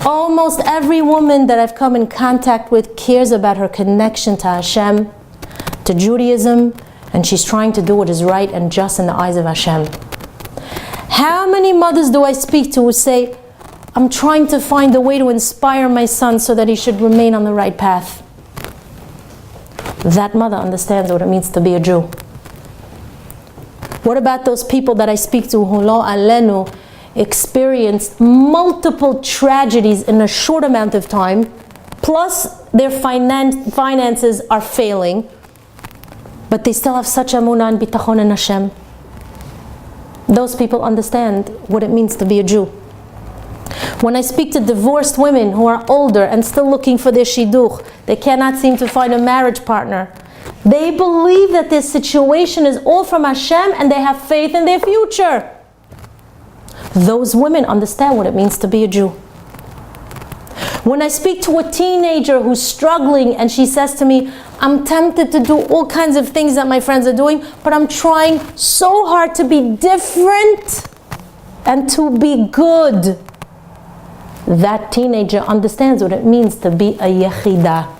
Almost every woman that I've come in contact with cares about her connection to Hashem, to Judaism, and she's trying to do what is right and just in the eyes of Hashem. How many mothers do I speak to who say, I'm trying to find a way to inspire my son so that he should remain on the right path? That mother understands what it means to be a Jew. What about those people that I speak to who, lo alenu, experienced multiple tragedies in a short amount of time, plus their finances are failing, but they still have such emunah and bitachon in Hashem? Those people understand what it means to be a Jew. When I speak to divorced women who are older and still looking for their shidduch, they cannot seem to find a marriage partner. They believe that their situation is all from Hashem and they have faith in their future. Those women understand what it means to be a Jew. When I speak to a teenager who's struggling and she says to me, I'm tempted to do all kinds of things that my friends are doing, but I'm trying so hard to be different and to be good. That teenager understands what it means to be a yechidah.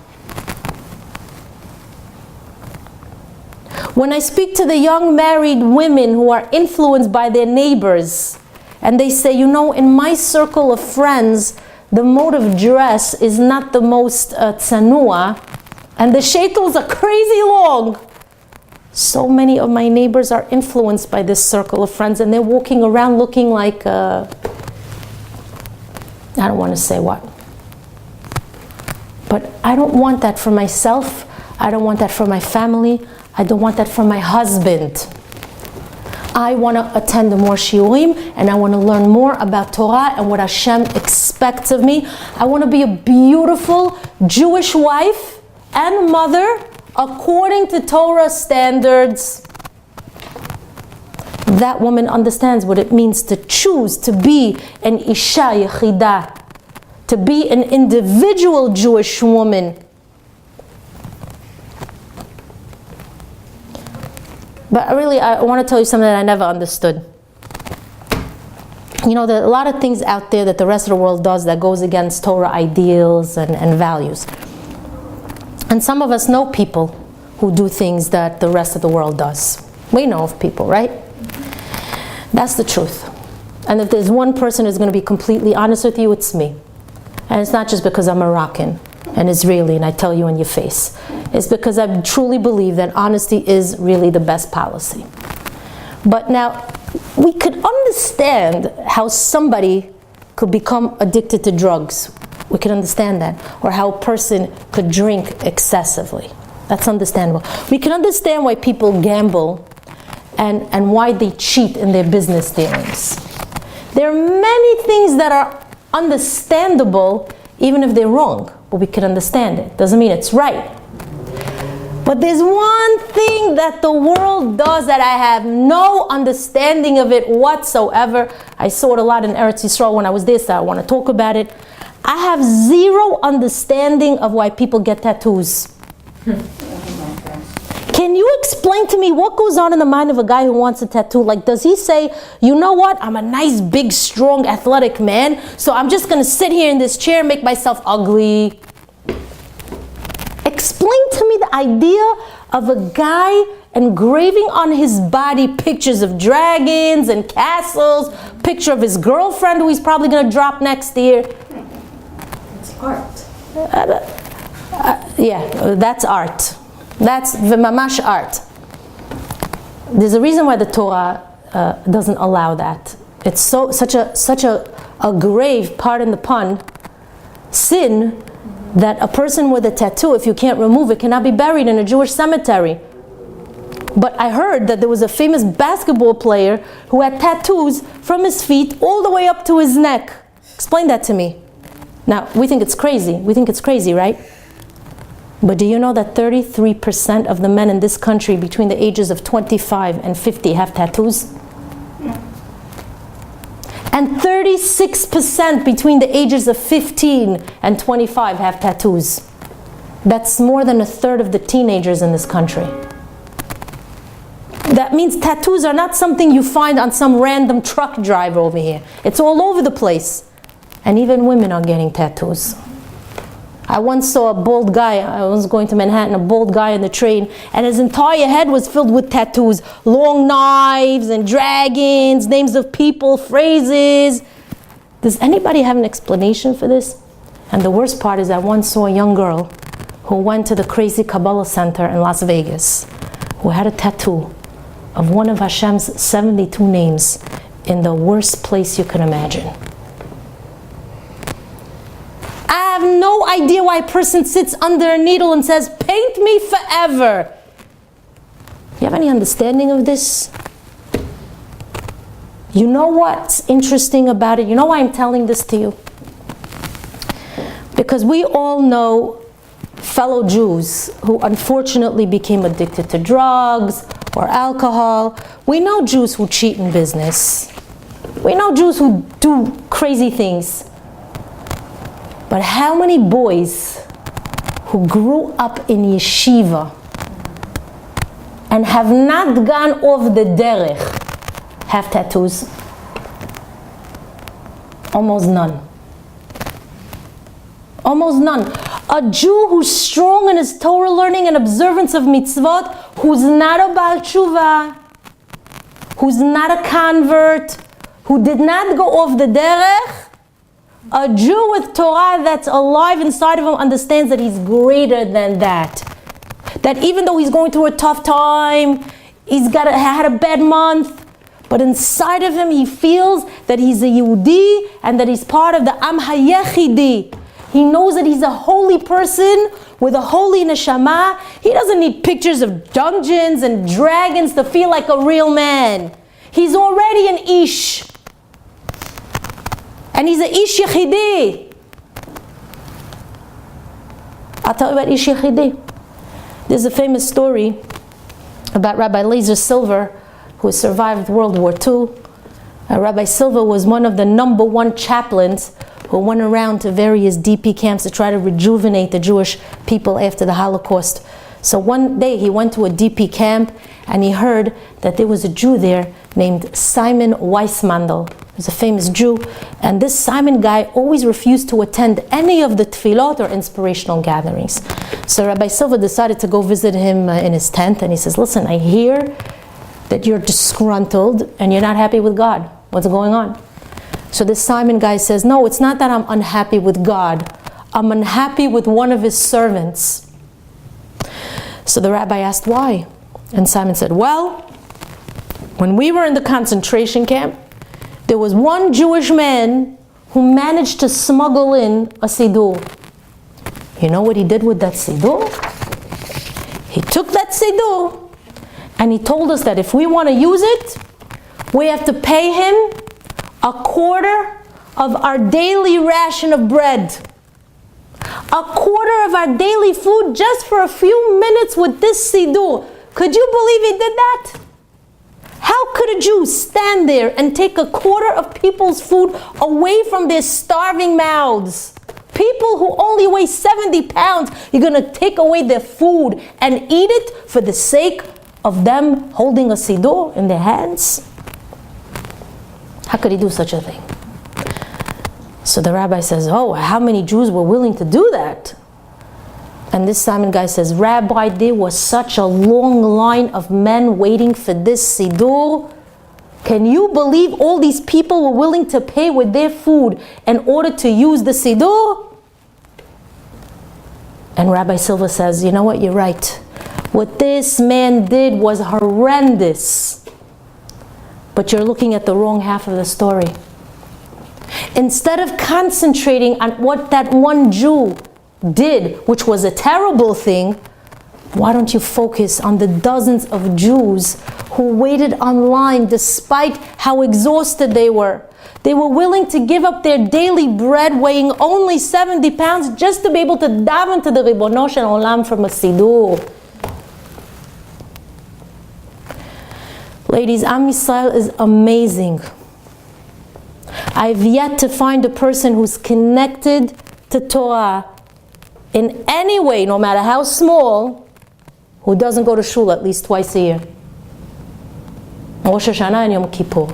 When I speak to the young married women who are influenced by their neighbors, and they say, you know, in my circle of friends, the mode of dress is not the most tsanua, and the shaitels are crazy long. So many of my neighbors are influenced by this circle of friends, and they're walking around looking like, I don't want to say what. But I don't want that for myself. I don't want that for my family. I don't want that for my husband. I want to attend more shiurim, and I want to learn more about Torah and what Hashem expects of me. I want to be a beautiful Jewish wife and mother according to Torah standards. That woman understands what it means to choose to be an isha yechidah, to be an individual Jewish woman. But really, I want to tell you something that I never understood. You know, there are a lot of things out there that the rest of the world does that goes against Torah ideals and values. And some of us know people who do things that the rest of the world does. We know of people, right? That's the truth. And if there's one person who's going to be completely honest with you, it's me. And it's not just because I'm Moroccan and Israeli and I tell you in your face. It's because I truly believe that honesty is really the best policy. But now, we could understand how somebody could become addicted to drugs. We could understand that. Or how a person could drink excessively. That's understandable. We can understand why people gamble and why they cheat in their business dealings. There are many things that are understandable even if they're wrong. But we can understand it. Doesn't mean it's right. But there's one thing that the world does that I have no understanding of it whatsoever. I saw it a lot in Eretz Yisrael when I was there, so I want to talk about it. I have zero understanding of why people get tattoos. Can you explain to me what goes on in the mind of a guy who wants a tattoo? Like, does he say, you know what, I'm a nice, big, strong, athletic man, so I'm just going to sit here in this chair and make myself ugly? Explain to me the idea of a guy engraving on his body pictures of dragons and castles, picture of his girlfriend who he's probably going to drop next year. It's art. Yeah, that's art. That's v'mamash art. There's a reason why the Torah doesn't allow that. It's such a grave, pardon the pun, sin, that a person with a tattoo, if you can't remove it, cannot be buried in a Jewish cemetery. But I heard that there was a famous basketball player who had tattoos from his feet all the way up to his neck. Explain that to me. Now, we think it's crazy. We think it's crazy, right? But do you know that 33% of the men in this country between the ages of 25 and 50 have tattoos? And 36% between the ages of 15 and 25 have tattoos. That's more than a third of the teenagers in this country. That means tattoos are not something you find on some random truck driver over here. It's all over the place. And even women are getting tattoos. I once saw a bald guy, I was going to Manhattan, a bald guy on the train, and his entire head was filled with tattoos. Long knives and dragons, names of people, phrases. Does anybody have an explanation for this? And the worst part is I once saw a young girl who went to the crazy Kabbalah Center in Las Vegas, who had a tattoo of one of Hashem's 72 names in the worst place you can imagine. I have no idea why a person sits under a needle and says, paint me forever. You have any understanding of this? You know what's interesting about it? You know why I'm telling this to you? Because we all know fellow Jews who unfortunately became addicted to drugs or alcohol. We know Jews who cheat in business. We know Jews who do crazy things. But how many boys who grew up in yeshiva and have not gone off the derech have tattoos? Almost none. Almost none. A Jew who's strong in his Torah learning and observance of mitzvot, who's not a Baal Tshuva, who's not a convert, who did not go off the derech, a Jew with Torah that's alive inside of him understands that he's greater than that. That even though he's going through a tough time, had a bad month, but inside of him he feels that he's a Yehudi and that he's part of the Am HaYechidi. He knows that he's a holy person with a holy neshama. He doesn't need pictures of dungeons and dragons to feel like a real man. He's already an Ish. And he's an Ish Yechidi. I'll tell you about Ish Yechidi. There's a famous story about Rabbi Lazer Silver, who survived World War II. Rabbi Silver was one of the #1 chaplains who went around to various DP camps to try to rejuvenate the Jewish people after the Holocaust. So one day he went to a DP camp and he heard that there was a Jew there named Simon Weissmandel. He was a famous Jew, and this Simon guy always refused to attend any of the tefillot or inspirational gatherings. So Rabbi Silver decided to go visit him in his tent, and he says, listen, I hear that you're disgruntled and you're not happy with God. What's going on? So this Simon guy says, no, it's not that I'm unhappy with God. I'm unhappy with one of his servants. So the rabbi asked why. And Simon said, well, when we were in the concentration camp, there was one Jewish man who managed to smuggle in a siddur. You know what he did with that siddur? He took that siddur and he told us that if we want to use it, we have to pay him 1/4 of our daily ration of bread. 1/4 of our daily food just for a few minutes with this siddur. Could you believe he did that? How could a Jew stand there and take 1/4 of people's food away from their starving mouths? People who only weigh 70 pounds, you're going to take away their food and eat it for the sake of them holding a siddur in their hands? How could he do such a thing? So the rabbi says, oh, how many Jews were willing to do that? And this Simon guy says, Rabbi, there was such a long line of men waiting for this siddur. Can you believe all these people were willing to pay with their food in order to use the siddur? And Rabbi Silver says, you know what, you're right. What this man did was horrendous. But you're looking at the wrong half of the story. Instead of concentrating on what that one Jew did, which was a terrible thing, why don't you focus on the dozens of Jews who waited online despite how exhausted they were? They were willing to give up their daily bread weighing only 70 pounds just to be able to daven to the Ribono Shel Olam from a siddur. Ladies, Am Yisrael is amazing. I've yet to find a person who's connected to Torah in any way, no matter how small, who doesn't go to shul at least twice a year. Rosh Hashanah and Yom Kippur.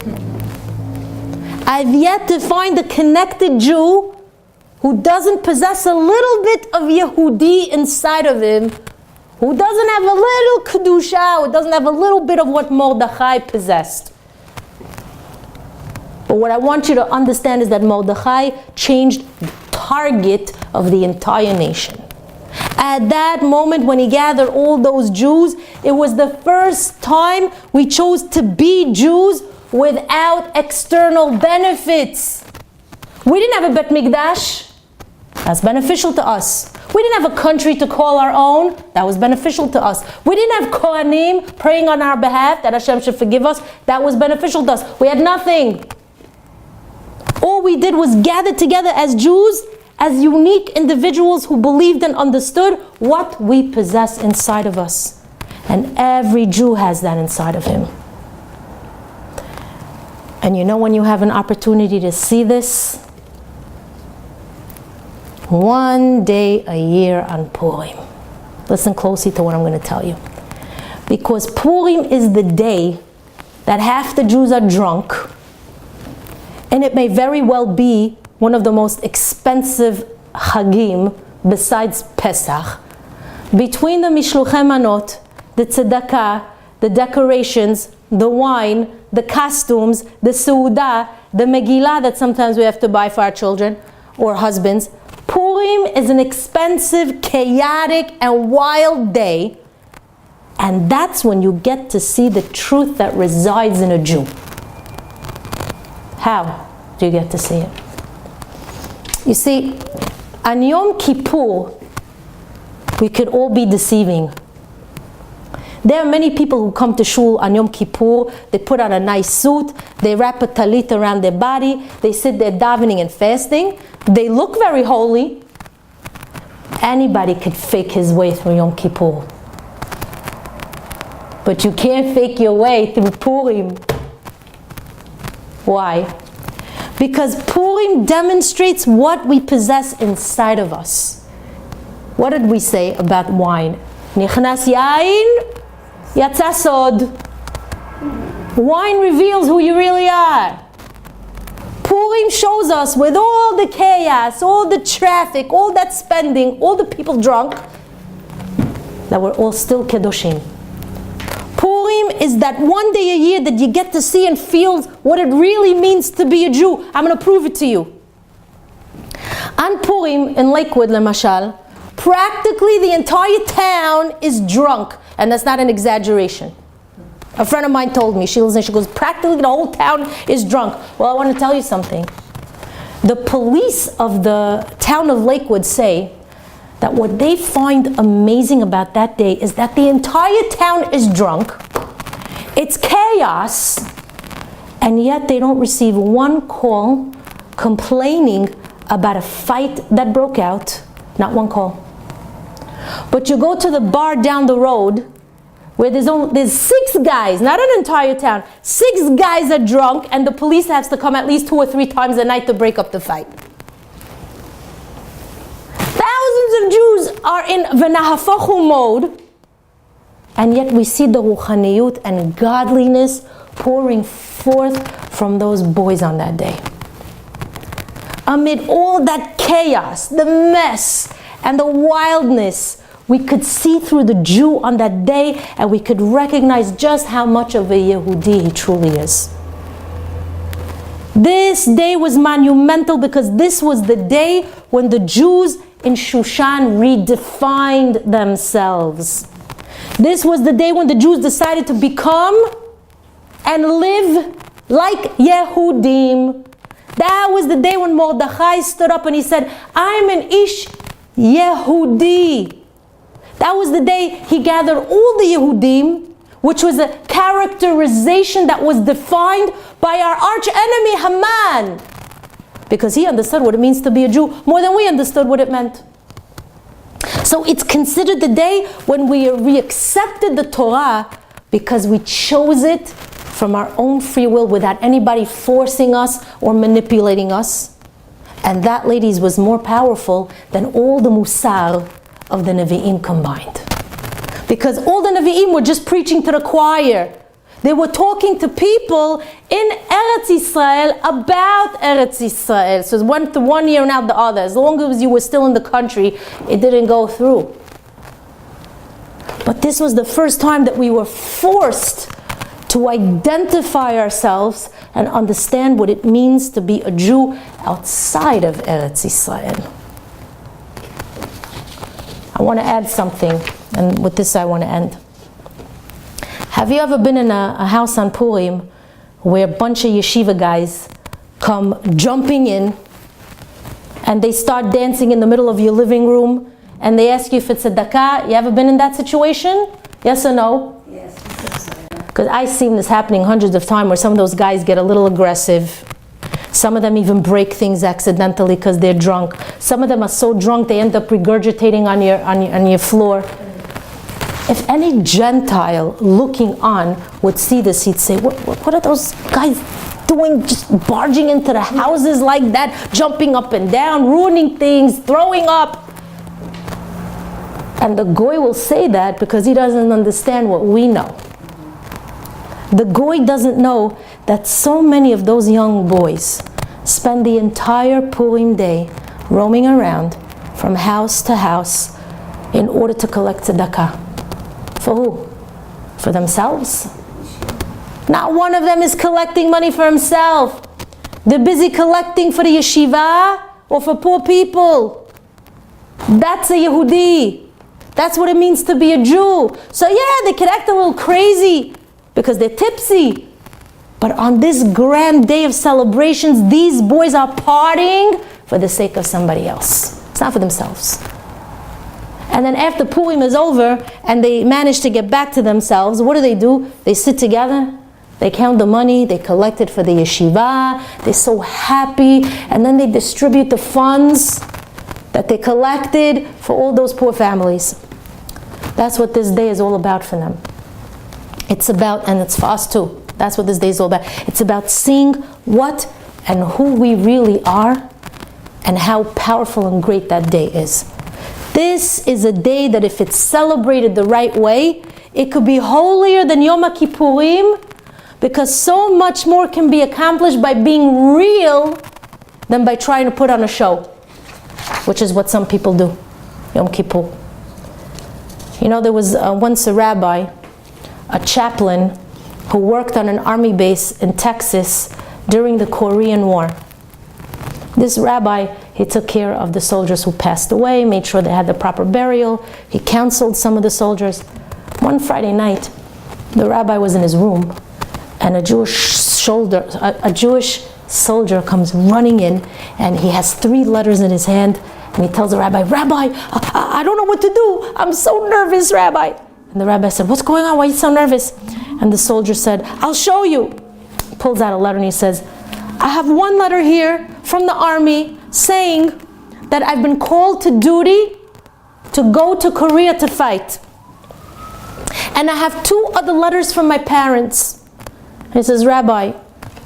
I've yet to find a connected Jew who doesn't possess a little bit of Yehudi inside of him, who doesn't have a little Kedusha, who doesn't have a little bit of what Mordechai possessed. But what I want you to understand is that Mordechai changed the target of the entire nation. At that moment when he gathered all those Jews, it was the first time we chose to be Jews without external benefits. We didn't have a Bet Mikdash. That's beneficial to us. We didn't have a country to call our own. That was beneficial to us. We didn't have Kohanim praying on our behalf that Hashem should forgive us. That was beneficial to us. We had nothing. All we did was gather together as Jews, as unique individuals who believed and understood what we possess inside of us. And every Jew has that inside of him. And you know when you have an opportunity to see this? One day a year on Purim. Listen closely to what I'm going to tell you. Because Purim is the day that half the Jews are drunk, and it may very well be one of the most expensive Chagim besides Pesach. Between the Mishluchei Manot, the Tzedakah, the decorations, the wine, the costumes, the Seudah, the Megillah that sometimes we have to buy for our children or husbands, Purim is an expensive, chaotic, and wild day. And that's when you get to see the truth that resides in a Jew. How do you get to see it? You see, on Yom Kippur, we could all be deceiving. There are many people who come to shul on Yom Kippur. They put on a nice suit. They wrap a talit around their body. They sit there davening and fasting. They look very holy. Anybody could fake his way through Yom Kippur. But you can't fake your way through Purim. Why? Because Purim demonstrates what we possess inside of us. What did we say about wine? Nichnas yain, yatsa sod. Wine reveals who you really are. Purim shows us with all the chaos, all the traffic, all that spending, all the people drunk, that we're all still kedoshim. Purim is that one day a year that you get to see and feel what it really means to be a Jew. I'm going to prove it to you. On Purim in Lakewood, Lemashal, practically the entire town is drunk. And that's not an exaggeration. A friend of mine told me, she goes, practically the whole town is drunk. Well, I want to tell you something. The police of the town of Lakewood say that what they find amazing about that day is that the entire town is drunk. It's chaos. And yet they don't receive one call complaining about a fight that broke out. Not one call. But you go to the bar down the road where there's 6 guys, not an entire town. 6 guys are drunk and the police has to come at least 2 or 3 times a night to break up the fight. Thousands of Jews are in v'nahafachu mode, and yet we see the ruchaniyut and godliness pouring forth from those boys on that day. Amid all that chaos, the mess, and the wildness, we could see through the Jew on that day, and we could recognize just how much of a Yehudi he truly is. This day was monumental because this was the day when the Jews in Shushan redefined themselves. This was the day when the Jews decided to become and live like Yehudim. That was the day when Mordechai stood up and he said, I'm an Ish Yehudi. That was the day he gathered all the Yehudim, which was a characterization that was defined by our arch enemy Haman, because he understood what it means to be a Jew more than we understood what it meant. So it's considered the day when we reaccepted the Torah because we chose it from our own free will without anybody forcing us or manipulating us. And that, ladies, was more powerful than all the musar of the Nevi'im combined. Because all the Nevi'im were just preaching to the choir. They were talking to people in Eretz Yisrael about Eretz Yisrael. So it went to one ear and out the other. As long as you were still in the country, it didn't go through. But this was the first time that we were forced to identify ourselves and understand what it means to be a Jew outside of Eretz Yisrael. I want to add something, and with this I want to end. Have you ever been in a house on Purim where a bunch of yeshiva guys come jumping in and they start dancing in the middle of your living room and they ask you if it's a tzedakah? You ever been in that situation? Yes or no? Yes. Because I've seen this happening hundreds of times where some of those guys get a little aggressive. Some of them even break things accidentally because they're drunk. Some of them are so drunk they end up regurgitating on your floor. If any Gentile looking on would see this, he'd say, what are those guys doing, just barging into the houses like that, jumping up and down, ruining things, throwing up? And the Goy will say that because he doesn't understand what we know. The Goy doesn't know that so many of those young boys spend the entire Purim day roaming around from house to house in order to collect tzedakah. For who? For themselves? Not one of them is collecting money for himself. They're busy collecting for the yeshiva or for poor people. That's a Yehudi. That's what it means to be a Jew. So yeah, they can act a little crazy because they're tipsy. But on this grand day of celebrations, these boys are partying for the sake of somebody else. It's not for themselves. And then after Purim is over and they manage to get back to themselves, what do? They sit together, they count the money, they collect it for the yeshiva, they're so happy, and then they distribute the funds that they collected for all those poor families. That's what this day is all about for them. It's about, and it's for us too, that's what this day is all about. It's about seeing what and who we really are and how powerful and great that day is. This is a day that if it's celebrated the right way, it could be holier than Yom Kippurim, because so much more can be accomplished by being real than by trying to put on a show, which is what some people do, Yom Kippur. You know, there was once a rabbi, a chaplain, who worked on an army base in Texas during the Korean War. This rabbi, he took care of the soldiers who passed away, made sure they had the proper burial. He counseled some of the soldiers. One Friday night, the rabbi was in his room, and a Jewish soldier comes running in, and he has 3 letters in his hand, and he tells the rabbi, "Rabbi, I don't know what to do. I'm so nervous, Rabbi." And the rabbi said, "What's going on? Why are you so nervous?" And the soldier said, "I'll show you." He pulls out a letter and he says, "I have one letter here from the army saying that I've been called to duty to go to Korea to fight. And I have 2 other letters from my parents." And he says, "Rabbi,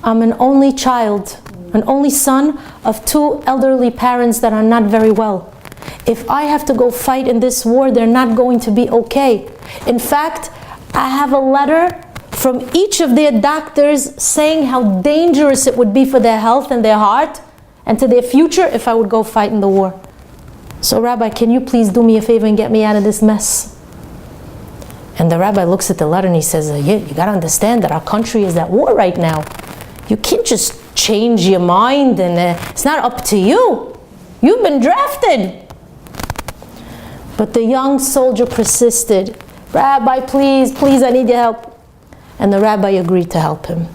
I'm an only child, an only son of 2 elderly parents that are not very well. If I have to go fight in this war, they're not going to be okay. In fact, I have a letter from each of their doctors saying how dangerous it would be for their health and their heart and to their future if I would go fight in the war. So Rabbi, can you please do me a favor and get me out of this mess?" And the rabbi looks at the letter and he says, "You got to understand that our country is at war right now. You can't just change your mind, and it's not up to you. You've been drafted." But the young soldier persisted. "Rabbi, please, I need your help." And the rabbi agreed to help him.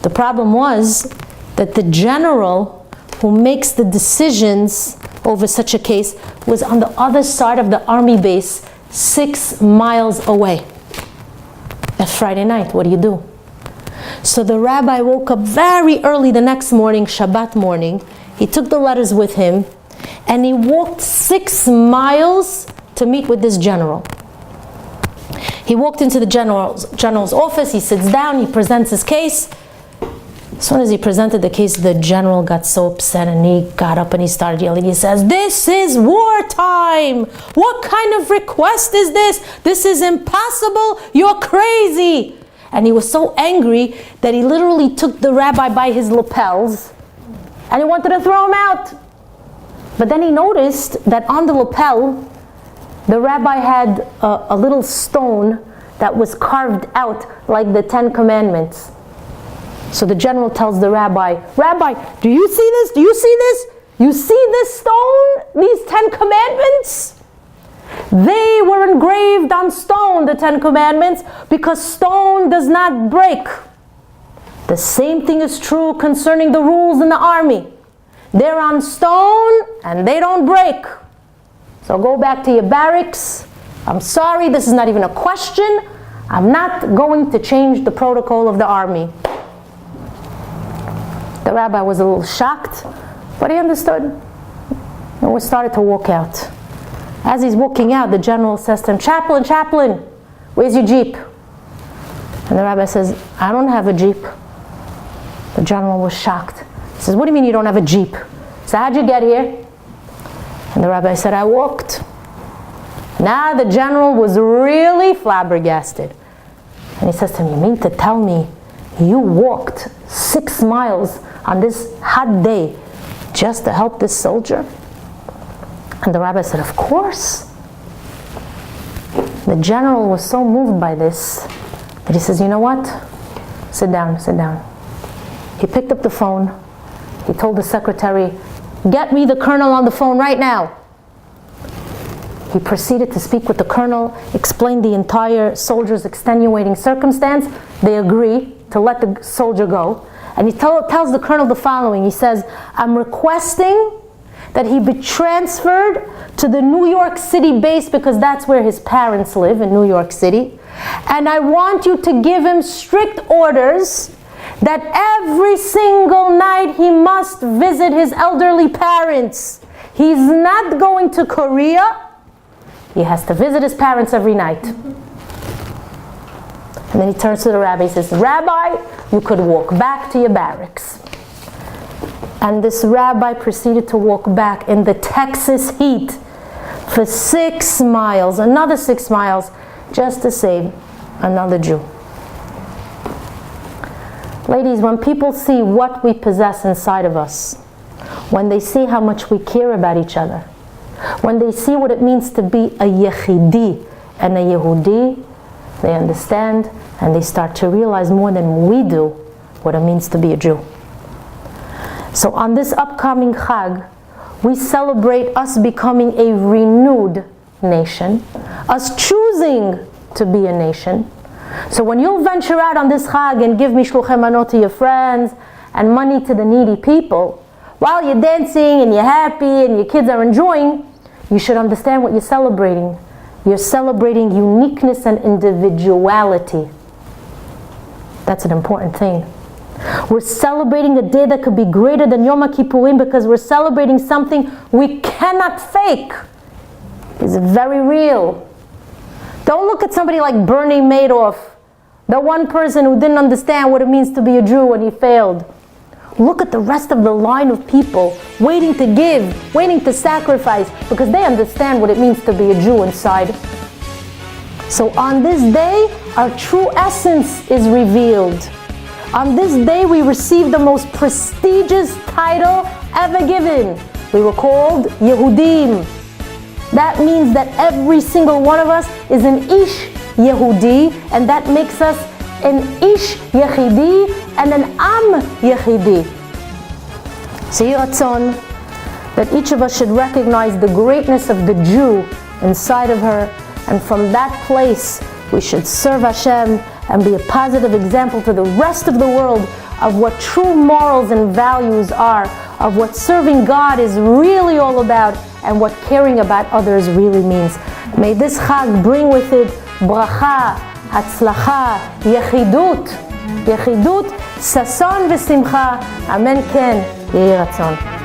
The problem was that the general who makes the decisions over such a case was on the other side of the army base, 6 miles away. At Friday night, what do? So the rabbi woke up very early the next morning, Shabbat morning. He took the letters with him and he walked 6 miles to meet with this general. He walked into the general's office, he sits down, he presents his case. As soon as he presented the case, the general got so upset and he got up and he started yelling. He says, "This is wartime! What kind of request is this? This is impossible! You're crazy!" and he was so angry that he literally took the rabbi by his lapels and he wanted to throw him out. But then he noticed that on the lapel, the rabbi had a little stone that was carved out like the 10 Commandments. So the general tells the rabbi, Rabbi, do you see this? Do you see this? You see this stone? These 10 Commandments? They were engraved on stone, the 10 Commandments, because stone does not break. The same thing is true concerning the rules in the army. They're on stone and they don't break. So go back to your barracks. I'm sorry, this is not even a question. I'm not going to change the protocol of the army. The rabbi was a little shocked, but he understood. And we started to walk out. As he's walking out, the general says to him, Chaplain, where's your jeep? And the rabbi says, I don't have a jeep. The general was shocked. He says, what do you mean you don't have a jeep? So how'd you get here? And the rabbi said, I walked. Now the general was really flabbergasted. And he says to him, you mean to tell me you walked 6 miles on this hot day just to help this soldier? And the rabbi said, of course. The general was so moved by this that he says, you know what? Sit down. He picked up the phone. He told the secretary, get me the colonel on the phone right now. He proceeded to speak with the colonel, explained the entire soldier's extenuating circumstance. They agree to let the soldier go. And he tells the colonel the following. He says, I'm requesting that he be transferred to the New York City base because that's where his parents live, in New York City. And I want you to give him strict orders that every single night he must visit his elderly parents. He's not going to Korea. He has to visit his parents every night. And then he turns to the rabbi. He says, Rabbi, you could walk back to your barracks. And this rabbi proceeded to walk back in the Texas heat for 6 miles, another 6 miles, just to save another Jew. Ladies, when people see what we possess inside of us, when they see how much we care about each other, when they see what it means to be a Yechidi and a Yehudi, they understand and they start to realize more than we do what it means to be a Jew. So on this upcoming Chag, we celebrate us becoming a renewed nation, us choosing to be a nation. So when you'll venture out on this Chag and give mishluchei manot to your friends and money to the needy people, while you're dancing and you're happy and your kids are enjoying, you should understand what you're celebrating. You're celebrating uniqueness and individuality. That's an important thing. We're celebrating a day that could be greater than Yom Kippurim because we're celebrating something we cannot fake. It's very real. Don't look at somebody like Bernie Madoff, the one person who didn't understand what it means to be a Jew when he failed. Look at the rest of the line of people waiting to give, waiting to sacrifice, because they understand what it means to be a Jew inside. So on this day, our true essence is revealed. On this day, we received the most prestigious title ever given. We were called Yehudim. That means that every single one of us is an Ish Yehudi, and that makes us an Ish Yechidi and an Am Yechidi. So Yeh Ratzon that each of us should recognize the greatness of the Jew inside of her, and from that place we should serve Hashem and be a positive example to the rest of the world of what true morals and values are, of what serving God is really all about, and what caring about others really means. May this Chag bring with it bracha, hatzlacha, yechidut, sason v'simcha. Amen ken, Yeh Ratzon.